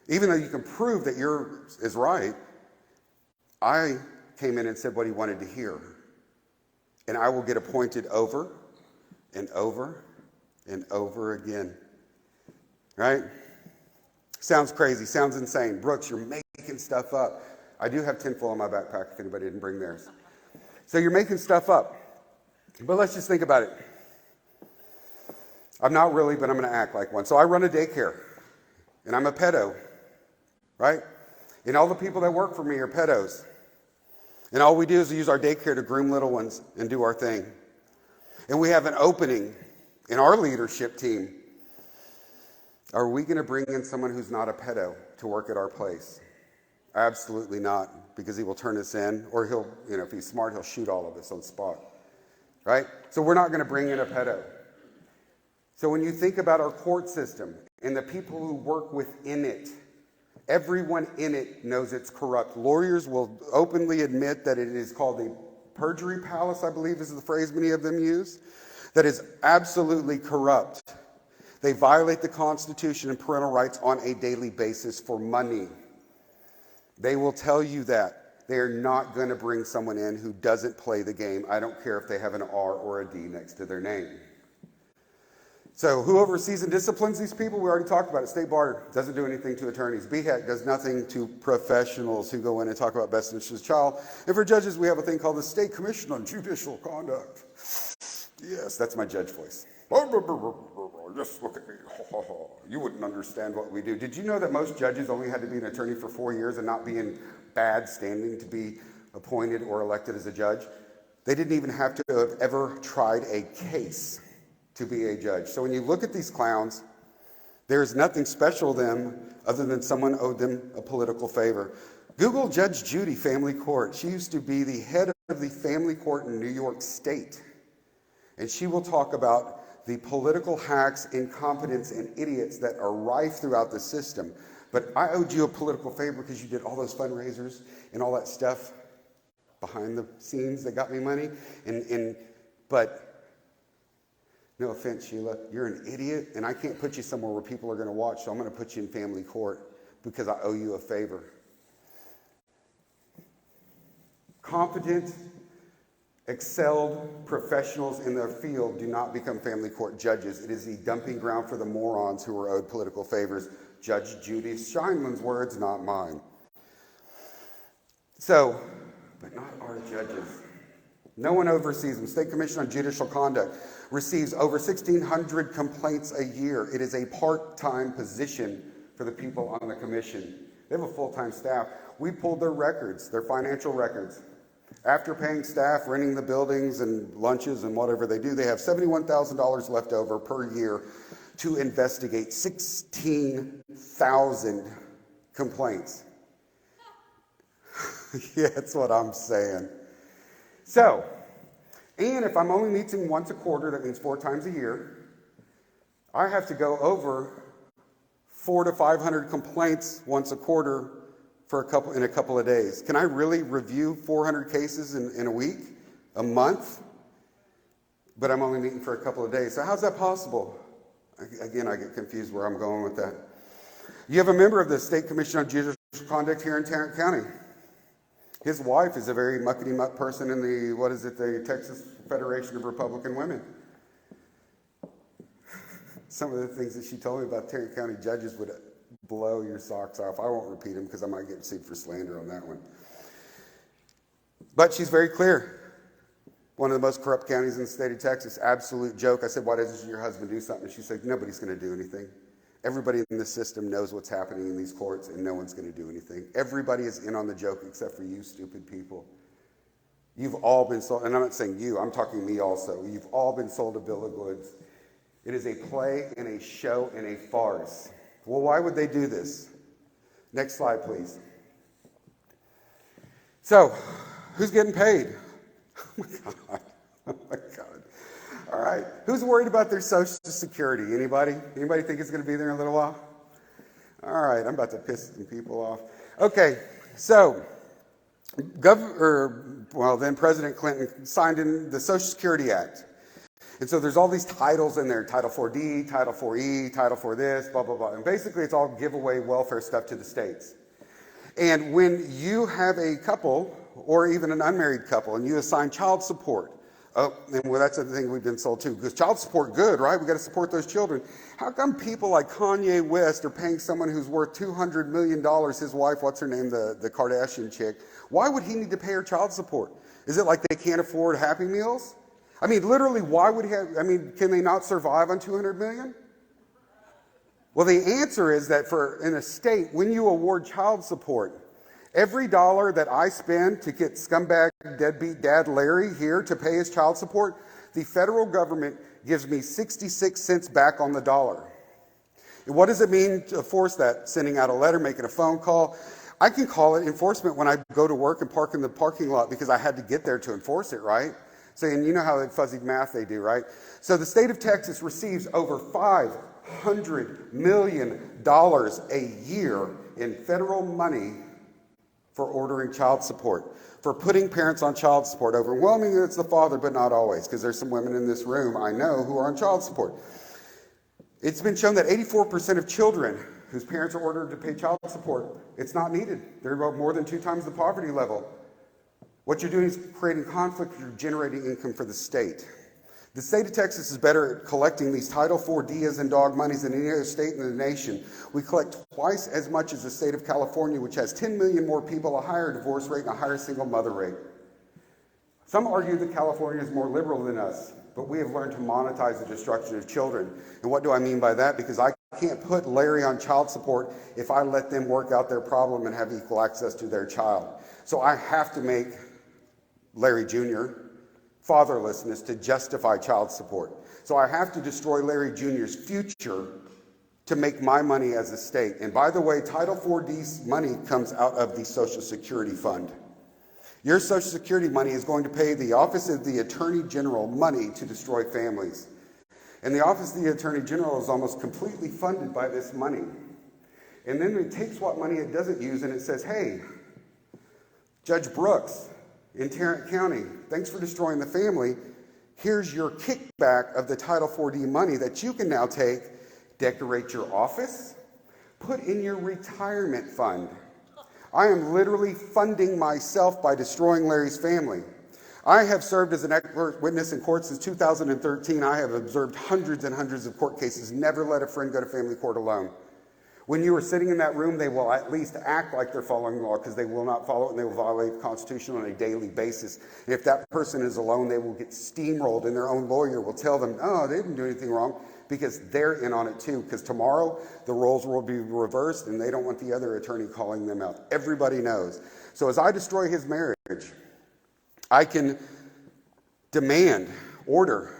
Even though you can prove that yours is right, I came in and said what he wanted to hear. And I will get appointed over and over and over again. Right? Sounds crazy, sounds insane. Brooks, you're making stuff up. I do have tinfoil in my backpack if anybody didn't bring theirs. So you're making stuff up. But let's just think about it. I'm not really, but I'm going to act like one. So I run a daycare, and I'm a pedo, right? And all the people that work for me are pedos. And all we do is use our daycare to groom little ones and do our thing. And we have an opening in our leadership team. Are we going to bring in someone who's not a pedo to work at our place? Absolutely not, because he will turn us in, or he'll, if he's smart, he'll shoot all of us on the spot. right? So we're not going to bring in a pedo. So when you think about our court system and the people who work within it, everyone in it knows it's corrupt. Lawyers will openly admit that it is called a perjury palace, I believe is the phrase many of them use, that is absolutely corrupt. They violate the Constitution and parental rights on a daily basis for money. They will tell you that. They are not going to bring someone in who doesn't play the game. I don't care if they have an R or a D next to their name. So who oversees and disciplines these people? We already talked about it. State Bar doesn't do anything to attorneys. BHEC does nothing to professionals who go in and talk about best interest of the child. And for judges, we have a thing called the State Commission on Judicial Conduct. Yes, that's my judge voice. Just look at me. You wouldn't understand what we do. Did you know that most judges only had to be an attorney for 4 years and not be in bad standing to be appointed or elected as a judge? They didn't even have to have ever tried a case to be a judge. So when you look at these clowns, there's nothing special to them other than someone owed them a political favor. Google Judge Judy Family Court. She used to be the head of the family court in New York State. And she will talk about the political hacks, incompetence, and idiots that are rife throughout the system. But I owed you a political favor because you did all those fundraisers and all that stuff behind the scenes that got me money. But no offense, Sheila, you're an idiot, and I can't put you somewhere where people are going to watch, so I'm going to put you in family court because I owe you a favor. Competent, excelled professionals in their field do not become family court judges. It is the dumping ground for the morons who are owed political favors. Judge Judy Steinman's words, not mine. So, but not our judges. No one oversees them. State Commission on Judicial Conduct receives over 1,600 complaints a year. It is a part-time position for the people on the commission. They have a full-time staff. We pulled their records, their financial records. After paying staff, renting the buildings and lunches and whatever they do, they have $71,000 left over per year to investigate 16,000 complaints. Yeah, that's what I'm saying. So, and if I'm only meeting once a quarter, that means 4 times a year, I have to go over 400 to 500 complaints once a quarter in a couple of days. Can I really review 400 cases in a week, a month? But I'm only meeting for a couple of days. So how's that possible? Again, I get confused where I'm going with that. You have a member of the State Commission on Judicial Conduct here in Tarrant County. His wife is a very muckety-muck person in the Texas Federation of Republican Women. Some of the things that she told me about Tarrant County judges would blow your socks off. I won't repeat them because I might get sued for slander on that one. But she's very clear. One of the most corrupt counties in the state of Texas. Absolute joke. I said, why doesn't your husband do something? She said, nobody's going to do anything. Everybody in the system knows what's happening in these courts, and no one's going to do anything. Everybody is in on the joke except for you stupid people. You've all been sold, and I'm not saying you, I'm talking me also. You've all been sold a bill of goods. It is a play and a show and a farce. Well, why would they do this? Next slide, please. So, who's getting paid? Oh my God. Oh my God. All right. Who's worried about their Social Security? Anybody? Anybody think it's going to be there in a little while? All right. I'm about to piss some people off. Okay. So, then President Clinton signed in the Social Security Act. And so there's all these titles in there, Title 4D, Title 4E, Title 4 this, blah, blah, blah. And basically it's all giveaway welfare stuff to the states. And when you have a couple, or even an unmarried couple, and you assign child support, that's the thing we've been sold too, because child support, good, right? We got to support those children. How come people like Kanye West are paying someone who's worth $200 million, his wife, what's her name, the Kardashian chick? Why would he need to pay her child support? Is it like they can't afford Happy Meals? I mean, literally, why would can they not survive on $200 million? Well, the answer is that in a state, when you award child support, every dollar that I spend to get scumbag deadbeat dad Larry here to pay his child support, the federal government gives me 66 cents back on the dollar. And what does it mean to enforce that? Sending out a letter, making a phone call. I can call it enforcement when I go to work and park in the parking lot because I had to get there to enforce it, right? saying, you know how fuzzy math they do, right? So the state of Texas receives over $500 million a year in federal money for ordering child support, for putting parents on child support. Overwhelmingly, it's the father, but not always, because there's some women in this room I know who are on child support. It's been shown that 84% of children whose parents are ordered to pay child support, it's not needed. They're about more than 2 times the poverty level. What you're doing is creating conflict, you're generating income for the state. The state of Texas is better at collecting these Title IV D as in dog monies than any other state in the nation. We collect twice as much as the state of California, which has 10 million more people, a higher divorce rate, and a higher single mother rate. Some argue that California is more liberal than us, but we have learned to monetize the destruction of children. And what do I mean by that? Because I can't put Larry on child support if I let them work out their problem and have equal access to their child. So I have to make Larry Jr. fatherlessness to justify child support. So I have to destroy Larry Jr.'s future to make my money as a state. And by the way, Title IV-D's money comes out of the Social Security Fund. Your Social Security money is going to pay the Office of the Attorney General money to destroy families. And the Office of the Attorney General is almost completely funded by this money. And then it takes what money it doesn't use and it says, hey, Judge Brooks in Tarrant County, thanks for destroying the family. Here's your kickback of the Title IV-D money that you can now take, decorate your office, put in your retirement fund. I am literally funding myself by destroying Larry's family. I have served as an expert witness in court since 2013. I have observed hundreds and hundreds of court cases, never let a friend go to family court alone. When you are sitting in that room, they will at least act like they're following the law because they will not follow it and they will violate the Constitution on a daily basis. And if that person is alone, they will get steamrolled and their own lawyer will tell them, oh, they didn't do anything wrong, because they're in on it too. Because tomorrow, the roles will be reversed and they don't want the other attorney calling them out. Everybody knows. So as I destroy his marriage, I can demand, order,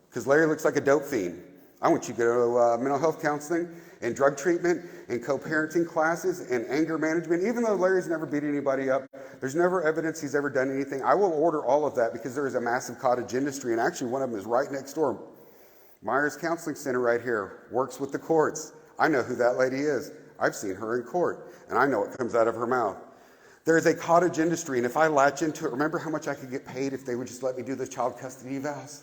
because Larry looks like a dope fiend. I want you to go to mental health counseling and drug treatment and co-parenting classes and anger management. Even though Larry's never beat anybody up, there's never evidence he's ever done anything. I will order all of that because there is a massive cottage industry, and actually one of them is right next door. Myers Counseling Center right here works with the courts. I know who that lady is. I've seen her in court, and I know what comes out of her mouth. There is a cottage industry, and if I latch into it, remember how much I could get paid if they would just let me do the child custody evals?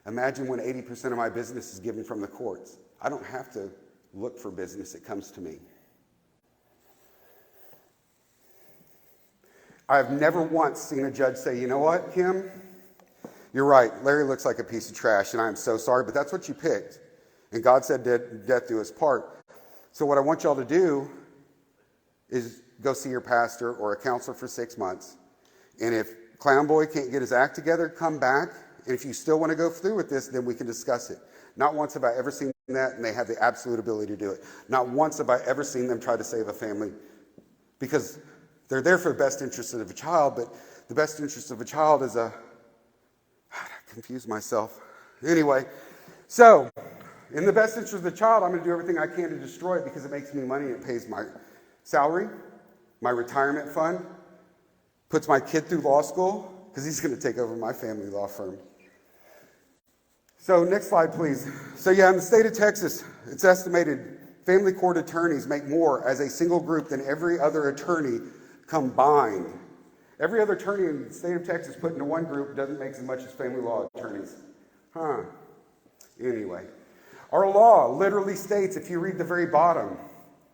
Imagine when 80% of my business is given from the courts. I don't have to look for business, it comes to me. I've never once seen a judge say, you know what, Kim? You're right, Larry looks like a piece of trash, and I'm so sorry, but that's what you picked. And God said death do us part. So what I want y'all to do is go see your pastor or a counselor for 6 months. And if Clown Boy can't get his act together, come back. And if you still want to go through with this, then we can discuss it. Not once have I ever seen that, and they have the absolute ability to do it. Not once have I ever seen them try to save a family, because they're there for the best interest of a child, but the best interest of a child is a... I confuse myself. Anyway, so in the best interest of the child, I'm going to do everything I can to destroy it because it makes me money and it pays my salary, my retirement fund, puts my kid through law school because he's going to take over my family law firm. So next slide, please. So yeah, in the state of Texas, it's estimated family court attorneys make more as a single group than every other attorney combined. Every other attorney in the state of Texas put into one group doesn't make as much as family law attorneys. Anyway, our law literally states, if you read the very bottom,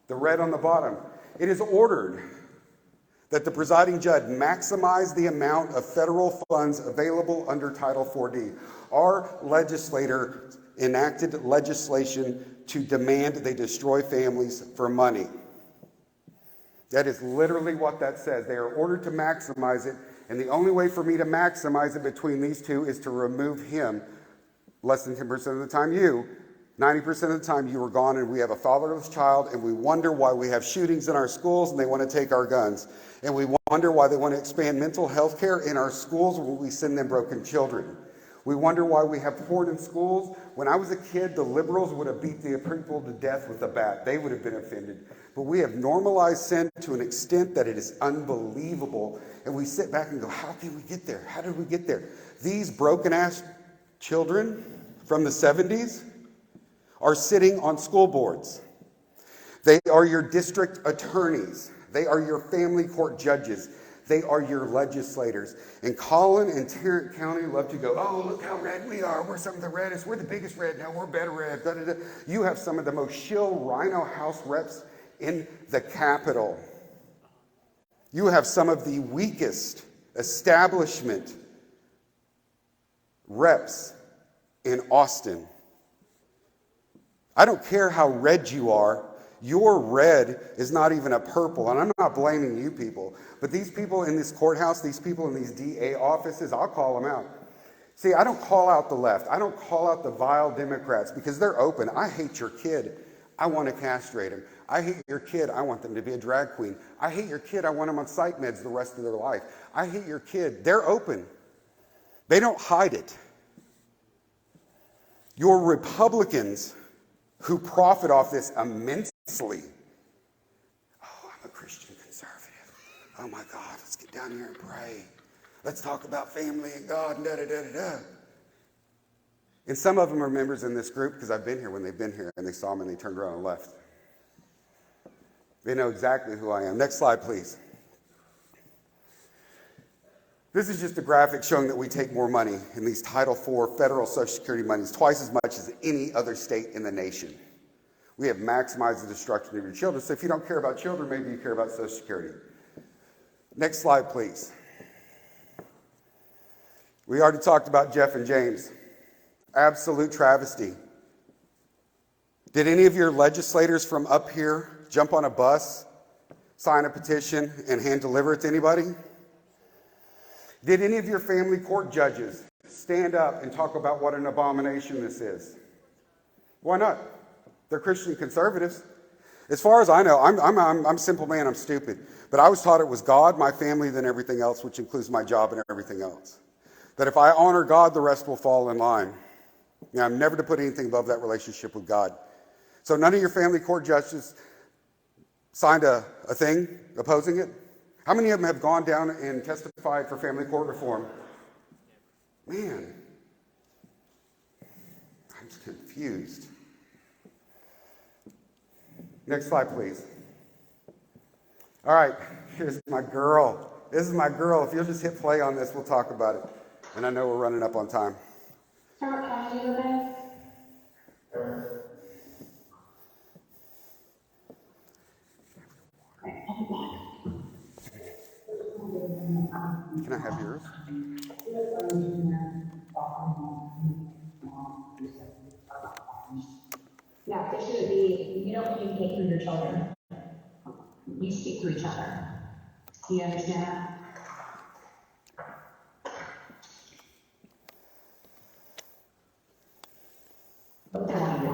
the red on the bottom, it is ordered that the presiding judge maximize the amount of federal funds available under Title IV-D. Our legislator enacted legislation to demand they destroy families for money. That is literally what that says. They are ordered to maximize it, and the only way for me to maximize it between these two is to remove him. Less than 10% of the time you, 90% of the time you are gone, and we have a fatherless child, and we wonder why we have shootings in our schools and they want to take our guns. And we wonder why they want to expand mental health care in our schools when we send them broken children. We wonder why we have porn in schools. When I was a kid, the liberals would have beat the people to death with a bat. They would have been offended. But we have normalized sin to an extent that it is unbelievable. And we sit back and go, how did we get there? How did we get there? These broken-ass children from the 70s are sitting on school boards. They are your district attorneys. They are your family court judges. They are your legislators. And Collin and Tarrant County love to go, oh, look how red we are. We're some of the reddest. We're the biggest red now. We're better red. Da, da, da. You have some of the most shill rhino House reps in the Capitol. You have some of the weakest establishment reps in Austin. I don't care how red you are. Your red is not even a purple, and I'm not blaming you people, but these people in this courthouse, these people in these DA offices, I'll call them out. See, I don't call out the left. I don't call out the vile Democrats because they're open. I hate your kid. I want to castrate him. I hate your kid. I want them to be a drag queen. I hate your kid. I want them on psych meds the rest of their life. I hate your kid. They're open. They don't hide it. Your Republicans who profit off this immensely. Oh, I'm a Christian conservative. Oh my God, let's get down here and pray. Let's talk about family and God and da-da-da-da-da. And some of them are members in this group because I've been here when they've been here and they saw me and they turned around and left. They know exactly who I am. Next slide, please. This is just a graphic showing that we take more money in these Title IV federal Social Security monies, twice as much as any other state in the nation. We have maximized the destruction of your children. So if you don't care about children, maybe you care about Social Security. Next slide, please. We already talked about Jeff and James. Absolute travesty. Did any of your legislators from up here jump on a bus, sign a petition, and hand deliver it to anybody? Did any of your family court judges stand up and talk about what an abomination this is? Why not? They're Christian conservatives. As far as I know, I'm a simple man, I'm stupid. But I was taught it was God, my family, then everything else, which includes my job and everything else. That if I honor God, the rest will fall in line. Now, I'm never to put anything above that relationship with God. So none of your family court judges signed a thing opposing it? How many of them have gone down and testified for family court reform? Man, I'm just confused. Next slide, please. All right, here's my girl. This is my girl. If you'll just hit play on this, we'll talk about it. And I know we're running up on time. Can I do that? Can I have yours? Yeah, there shouldn't be, you don't communicate through your children. You speak to each other. Do you understand that? But they want to do.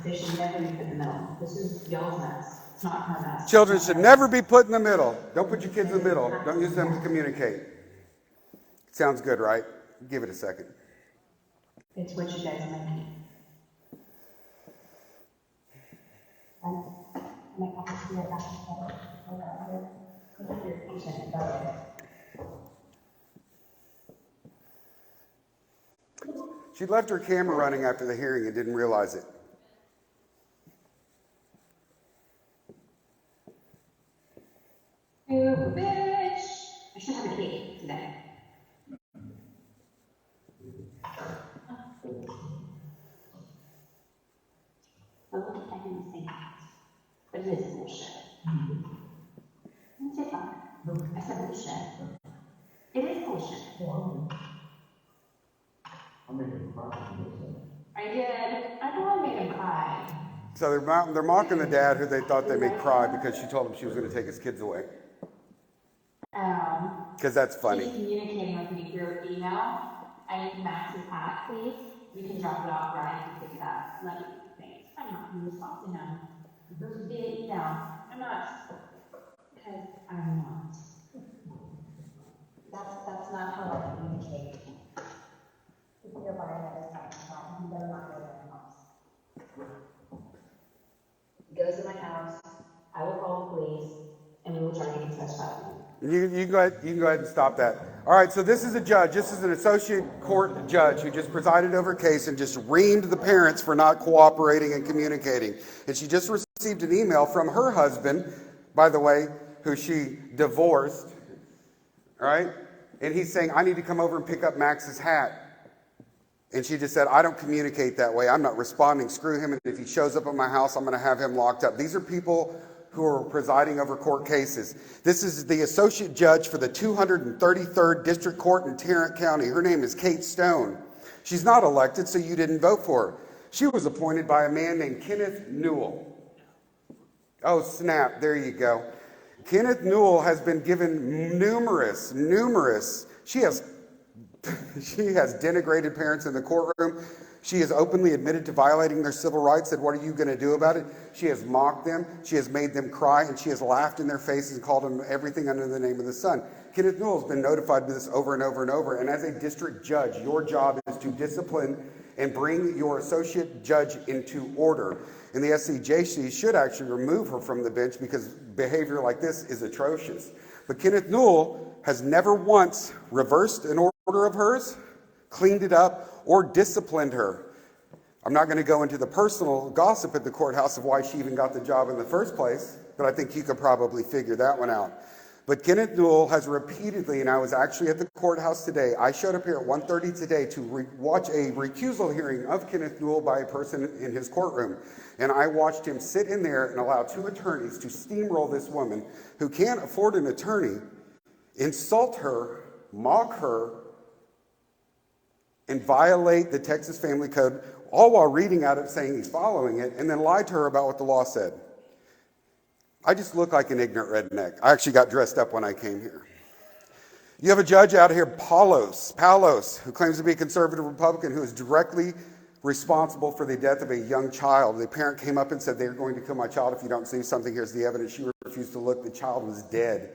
They should never be put in the middle. This is y'all's mess. It's not her mess. Children should never be put in the middle. Don't put your kids in the middle. Don't use them to communicate. Sounds good, right? Give it a second. It's what you guys make me. She left her camera running after the hearing and didn't realize it. You bitch! I should have a cake today. Oh, I didn't say that. But it is bullshit. I didn't say fuck. I said bullshit. It is bullshit. I did. I don't want to make him cry. So they're mocking the dad who they thought they made cry because she told him she was going to take his kids away. Because that's funny. He's communicating with me through email. I need Max's hat, please. You can drop it off, Brian can pick it up. Let me think. I'm not going to respond to him. This is via email. I'm not. Because I'm not. That's not how I communicate. If you're buying at a second shop, you better not go to their house. Goes to my house, I will call the police, and we will try to get such value. You can go ahead and stop that. All right, so this is a judge. This is an associate court judge who just presided over a case and just reamed the parents for not cooperating and communicating. And she just received an email from her husband, by the way, who she divorced, all right? And he's saying, I need to come over and pick up Max's hat. And she just said, I don't communicate that way. I'm not responding. Screw him. And if he shows up at my house, I'm going to have him locked up. These are people who are presiding over court cases. This is the associate judge for the 233rd District Court in Tarrant County. Her name is Kate Stone. She's not elected, so you didn't vote for her. She was appointed by a man named Kenneth Newell. Oh, snap. There you go. Kenneth Newell has been given numerous, she has denigrated parents in the courtroom. She has openly admitted to violating their civil rights, said, what are you going to do about it? She has mocked them, she has made them cry, and she has laughed in their faces and called them everything under the name of the sun. Kenneth Newell has been notified of this over and over and over, and as a district judge, your job is to discipline and bring your associate judge into order. And the SCJC should actually remove her from the bench because behavior like this is atrocious. But Kenneth Newell has never once reversed an order of hers, cleaned it up, or disciplined her. I'm not going to go into the personal gossip at the courthouse of why she even got the job in the first place, but I think you could probably figure that one out. But Kenneth Newell has repeatedly, and I was actually at the courthouse today, I showed up here at 1:30 today to watch a recusal hearing of Kenneth Newell by a person in his courtroom. And I watched him sit in there and allow two attorneys to steamroll this woman who can't afford an attorney, insult her, mock her, and violate the Texas Family Code, all while reading out it saying he's following it, and then lied to her about what the law said. I just look like an ignorant redneck. I actually got dressed up when I came here. You have a judge out here, Palos, who claims to be a conservative Republican, who is directly responsible for the death of a young child. The parent came up and said, they're going to kill my child if you don't see something. Here's the evidence. She refused to look. The child was dead.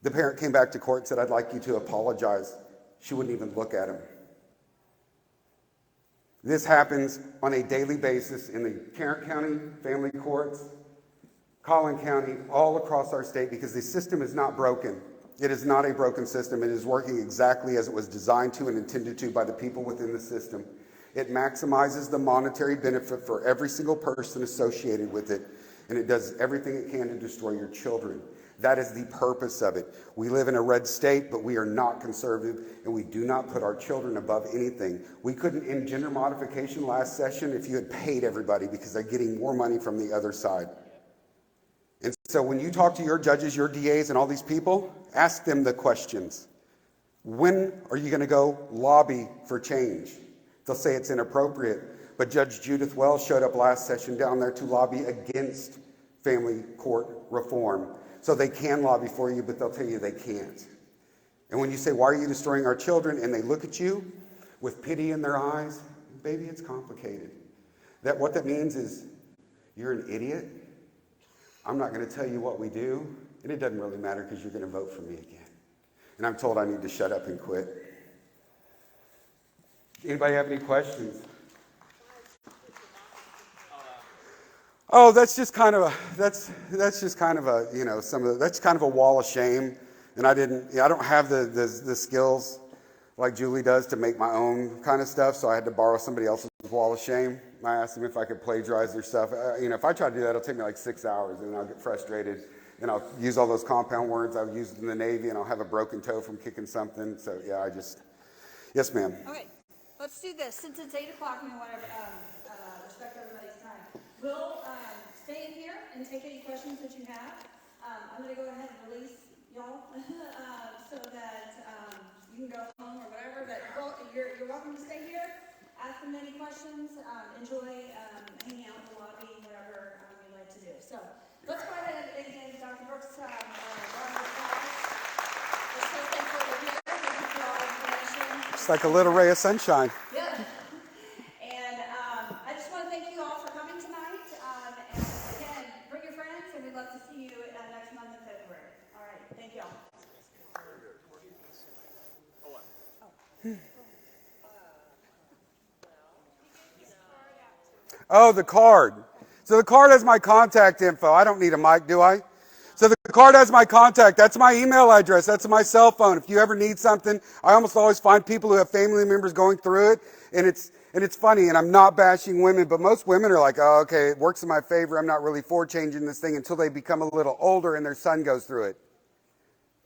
The parent came back to court and said, I'd like you to apologize. She wouldn't even look at him. This happens on a daily basis in the Tarrant County family courts, Collin County, all across our state, because the system is not broken. It is not a broken system. It is working exactly as it was designed to and intended to by the people within the system. It maximizes the monetary benefit for every single person associated with it, and it does everything it can to destroy your children. That is the purpose of it. We live in a red state, but we are not conservative, and we do not put our children above anything. We couldn't end gender modification last session if you had paid everybody, because they're getting more money from the other side. And so when you talk to your judges, your DAs, and all these people, ask them the questions. When are you going to go lobby for change? They'll say it's inappropriate. But Judge Judith Wells showed up last session down there to lobby against family court reform. So they can lobby for you, but they'll tell you they can't. And when you say, why are you destroying our children? And they look at you with pity in their eyes, baby, it's complicated. What that means is you're an idiot. I'm not going to tell you what we do. And it doesn't really matter because you're going to vote for me again. And I'm told I need to shut up and quit. Anybody have any questions? Oh, that's just kind of a wall of shame, and I don't have the skills like Julie does to make my own kind of stuff, so I had to borrow somebody else's wall of shame. I asked them if I could plagiarize their stuff. If I try to do that, it'll take me like 6 hours, and I'll get frustrated, and I'll use all those compound words I've used in the Navy, and I'll have a broken toe from kicking something. So yeah, yes, ma'am. Okay, let's do this. Since it's 8 o'clock, we want to respect everybody's time. We'll stay in here and take any questions that you have. I'm going to go ahead and release y'all so that you can go home or whatever. But you're welcome to stay here. Ask them any questions. Enjoy hanging out in the lobby, whatever you like to do. So let's go ahead and give Dr. Brooks a round of applause. We're so thankful you're here. Thank you for all the information. It's like a little ray of sunshine. Yeah. And I just want to thank you all for coming tonight. And again, bring your friends, and we'd love to see you next month in February. All right. Thank you all. Oh, the card. So the card has my contact info. I don't need a mic, do I? So the card has my contact. That's my email address. That's my cell phone. If you ever need something, I almost always find people who have family members going through it, and it's funny, and I'm not bashing women, but most women are like, oh, okay, it works in my favor. I'm not really for changing this thing until they become a little older and their son goes through it,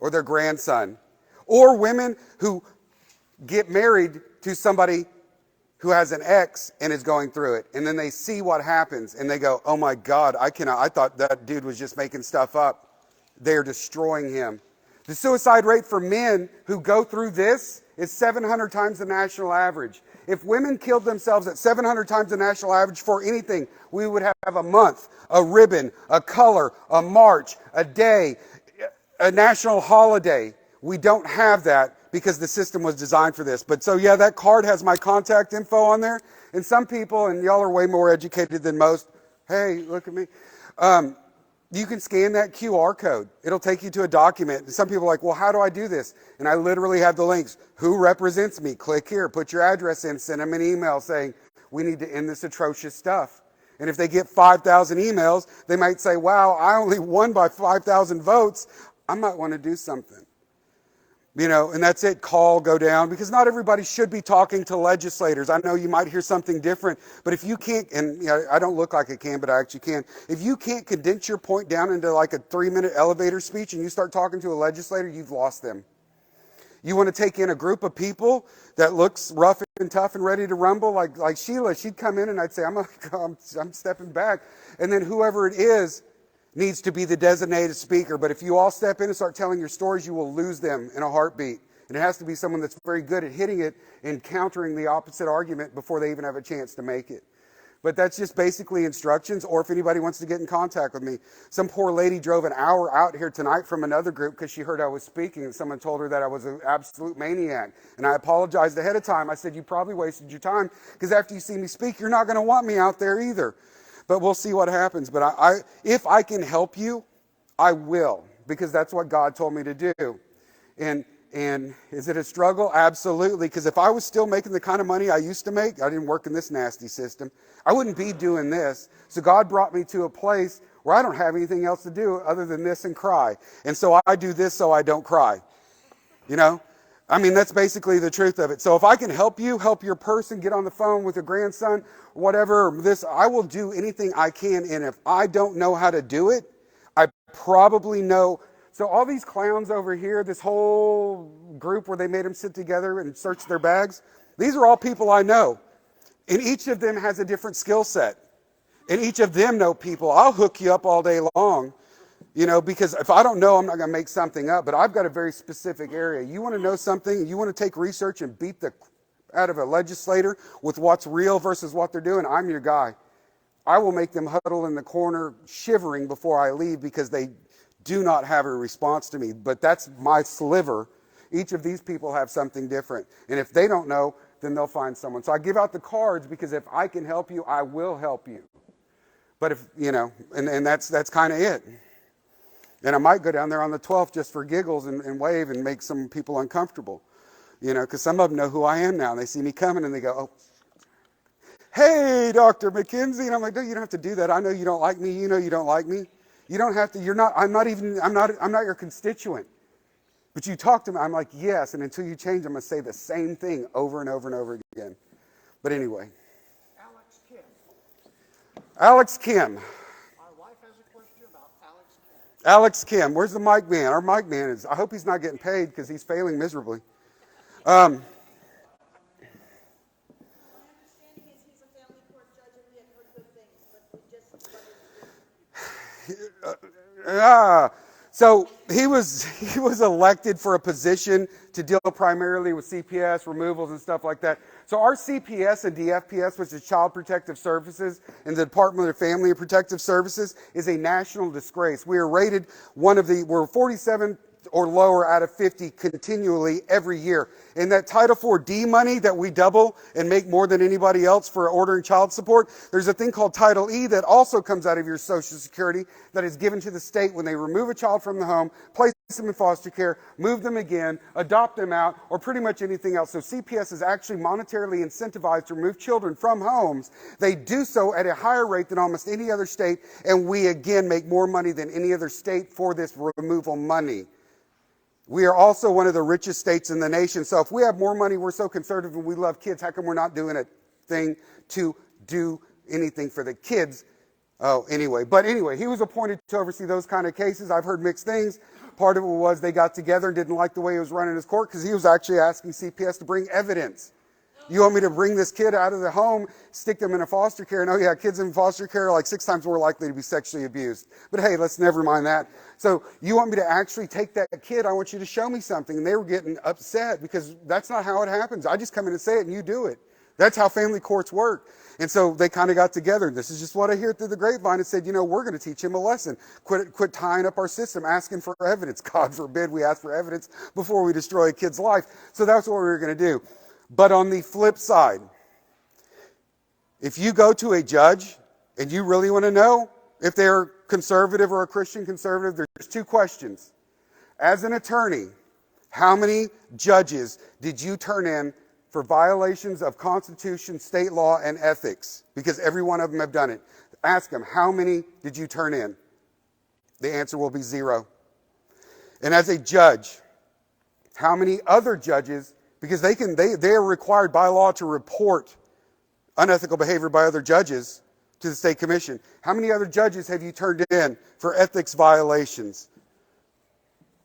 or their grandson. Or women who get married to somebody who has an ex and is going through it, and then they see what happens, and they go, oh my God, I thought that dude was just making stuff up. They're destroying him. The suicide rate for men who go through this is 700 times the national average. If women killed themselves at 700 times the national average for anything, we would have a month, a ribbon, a color, a march, a day, a national holiday. We don't have that because the system was designed for this. But so yeah, that card has my contact info on there. And some people, and y'all are way more educated than most, hey, look at me. You can scan that QR code. It'll take you to a document. And some people are like, well, how do I do this? And I literally have the links. Who represents me? Click here, put your address in, send them an email saying, we need to end this atrocious stuff. And if they get 5,000 emails, they might say, wow, I only won by 5,000 votes. I might want to do something. You know, and that's it. Call, go down, because not everybody should be talking to legislators. I know you might hear something different, but if you can't, and you know, I don't look like I can, but I actually can. If you can't condense your point down into like a 3-minute elevator speech and you start talking to a legislator, you've lost them. You want to take in a group of people that looks rough and tough and ready to rumble, like Sheila. She'd come in and I'd say, I'm stepping back. And then whoever it is needs to be the designated speaker. But if you all step in and start telling your stories, you will lose them in a heartbeat. And it has to be someone that's very good at hitting it and countering the opposite argument before they even have a chance to make it. But that's just basically instructions, or if anybody wants to get in contact with me. Some poor lady drove an hour out here tonight from another group because she heard I was speaking, and someone told her that I was an absolute maniac. And I apologized ahead of time. I said, you probably wasted your time, because after you see me speak, you're not going to want me out there either. But we'll see what happens. But if I can help you, I will, because that's what God told me to do. And is it a struggle? Absolutely. Because if I was still making the kind of money I used to make, I didn't work in this nasty system, I wouldn't be doing this. So God brought me to a place where I don't have anything else to do other than this and cry. And so I do this so I don't cry. You know? I mean, that's basically the truth of it. So if I can help you, help your person, get on the phone with your grandson, whatever, I will do anything I can. And if I don't know how to do it, I probably know. So all these clowns over here, this whole group where they made them sit together and search their bags, these are all people I know. And each of them has a different skill set. And each of them know people. I'll hook you up all day long. You know, because if I don't know, I'm not going to make something up. But I've got a very specific area. You want to know something, you want to take research and beat the out of a legislator with what's real versus what they're doing, I'm your guy. I will make them huddle in the corner shivering before I leave because they do not have a response to me. But that's my sliver. Each of these people have something different. And if they don't know, then they'll find someone. So I give out the cards because if I can help you, I will help you. But if, you know, and that's kind of it. And I might go down there on the 12th just for giggles and wave and make some people uncomfortable. You know, because some of them know who I am now. And they see me coming and they go, oh, hey, Dr. McKenzie. And I'm like, no, you don't have to do that. I know you don't like me. You know you don't like me. You don't have to. I'm not your constituent. But you talk to me. I'm like, yes. And until you change, I'm going to say the same thing over and over and over again. But anyway. Alex Kim. My wife has a question about Alex Kim. Alex Kim. Where's the mic man? Our mic man is. I hope he's not getting paid because he's failing miserably. My understanding is he's a family court judge and we had heard good things, but we just So he was elected for a position to deal primarily with CPS removals and stuff like that. So our CPS and DFPS, which is Child Protective Services, and the Department of Family and Protective Services, is a national disgrace. We are rated we're 47 or lower out of 50 continually every year. And that Title IV D money that we double and make more than anybody else for ordering child support, there's a thing called Title E that also comes out of your Social Security that is given to the state when they remove a child from the home, place them in foster care, move them again, adopt them out, or pretty much anything else. So CPS is actually monetarily incentivized to remove children from homes. They do so at a higher rate than almost any other state, and we again make more money than any other state for this removal money. We are also one of the richest states in the nation. So if we have more money, we're so conservative and we love kids, how come we're not doing a thing to do anything for the kids? But anyway, he was appointed to oversee those kind of cases. I've heard mixed things. Part of it was they got together and didn't like the way he was running his court because he was actually asking CPS to bring evidence. You want me to bring this kid out of the home, stick them in a foster care? And oh yeah, kids in foster care are like 6 times more likely to be sexually abused. But hey, let's never mind that. So you want me to actually take that kid? I want you to show me something. And they were getting upset because that's not how it happens. I just come in and say it and you do it. That's how family courts work. And so they kind of got together. This is just what I hear through the grapevine and said, we're going to teach him a lesson. Quit tying up our system, asking for evidence. God forbid we ask for evidence before we destroy a kid's life. So that's what we were going to do. But on the flip side, if you go to a judge and you really want to know if they're conservative or a Christian conservative, there's 2 questions. As an attorney, how many judges did you turn in for violations of Constitution, state law, and ethics? Because every one of them have done it. Ask them, how many did you turn in? The answer will be 0. And as a judge, how many other judges, because they are required by law to report unethical behavior by other judges to the state commission. How many other judges have you turned in for ethics violations,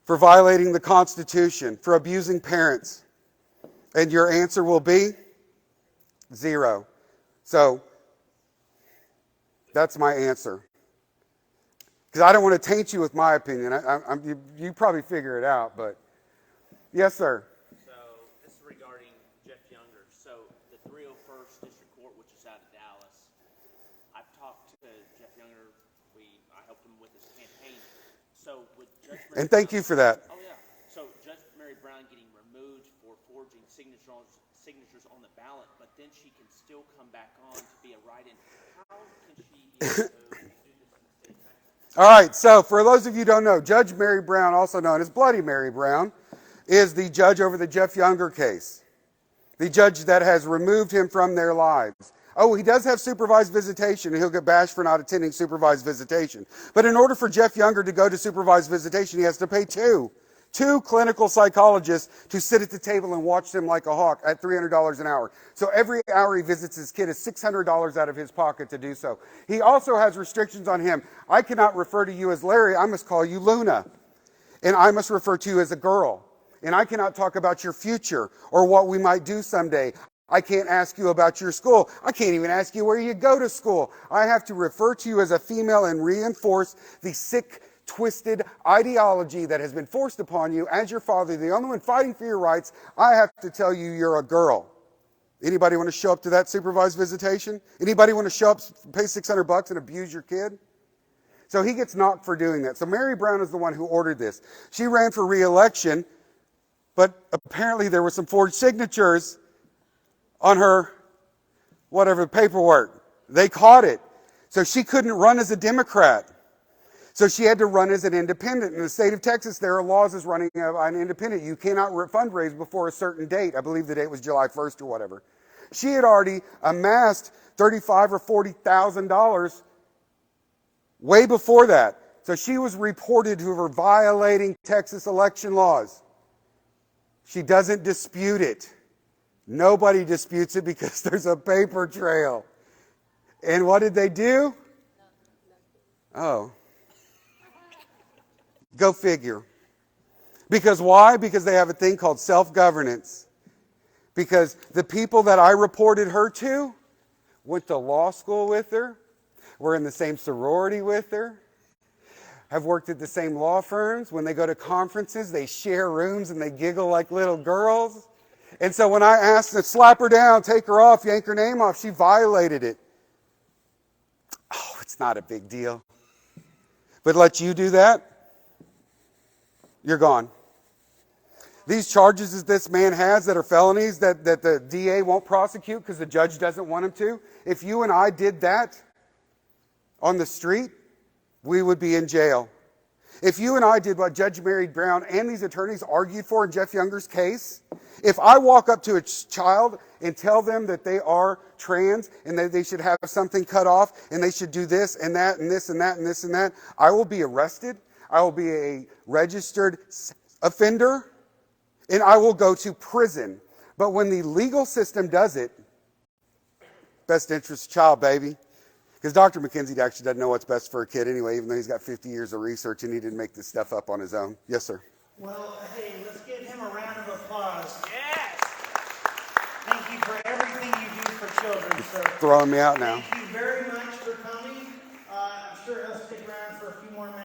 for violating the Constitution, for abusing parents? And your answer will be 0. So that's my answer. Because I don't want to taint you with my opinion. You probably figure it out, but yes, sir. So this is regarding Jeff Younger. So the 301st District Court, which is out of Dallas, I've talked to Jeff Younger. I helped him with his campaign. So with Judge Mary And thank Brown, you for that. Oh yeah. So Judge Mary Brown getting removed for forging signatures on the ballot, but then she can still come back on to be a write-in. How can she do this in the state of Texas? All right, so for those of you who don't know, Judge Mary Brown, also known as Bloody Mary Brown, is the judge over the Jeff Younger case. The judge that has removed him from their lives. Oh, he does have supervised visitation, and he'll get bashed for not attending supervised visitation. But in order for Jeff Younger to go to supervised visitation, he has to pay two clinical psychologists to sit at the table and watch them like a hawk at $300 an hour. So every hour he visits his kid is $600 out of his pocket to do so. He also has restrictions on him. I cannot refer to you as Larry. I must call you Luna. And I must refer to you as a girl. And I cannot talk about your future or what we might do someday. I can't ask you about your school. I can't even ask you where you go to school. I have to refer to you as a female and reinforce the sick, twisted ideology that has been forced upon you as your father, the only one fighting for your rights. I have to tell you you're a girl. Anybody want to show up to that supervised visitation? Anybody want to show up, pay $600 and abuse your kid? So he gets knocked for doing that. So Mary Brown is the one who ordered this. She ran for re-election, but apparently there were some forged signatures on her paperwork. They caught it. So she couldn't run as a Democrat. So she had to run as an independent. In the state of Texas, there are laws as running an independent. You cannot fundraise before a certain date. I believe the date was July 1st or whatever. She had already amassed $35,000 or $40,000 way before that. So she was reported to for violating Texas election laws. She doesn't dispute it. Nobody disputes it because there's a paper trail. And what did they do? Oh. Go figure. Because why? Because they have a thing called self-governance. Because the people that I reported her to went to law school with her, were in the same sorority with her, have worked at the same law firms. When they go to conferences, they share rooms and they giggle like little girls. And so when I asked to slap her down, take her off, yank her name off, she violated it. Oh, it's not a big deal. But let you do that, you're gone. These charges that this man has that are felonies that the DA won't prosecute because the judge doesn't want him to, if you and I did that on the street, we would be in jail. If you and I did what Judge Mary Brown and these attorneys argued for in Jeff Younger's case, if I walk up to a child and tell them that they are trans and that they should have something cut off and they should do this and that and this and that and this and that, I will be arrested. I will be a registered offender and I will go to prison. But when the legal system does it, best interest of child, baby. Because Dr. McKenzie actually doesn't know what's best for a kid anyway, even though he's got 50 years of research and he didn't make this stuff up on his own. Yes, sir. Well, hey, let's give him a round of applause. Yes. Thank you for everything you do for children, sir. Throwing me out now. Thank you very much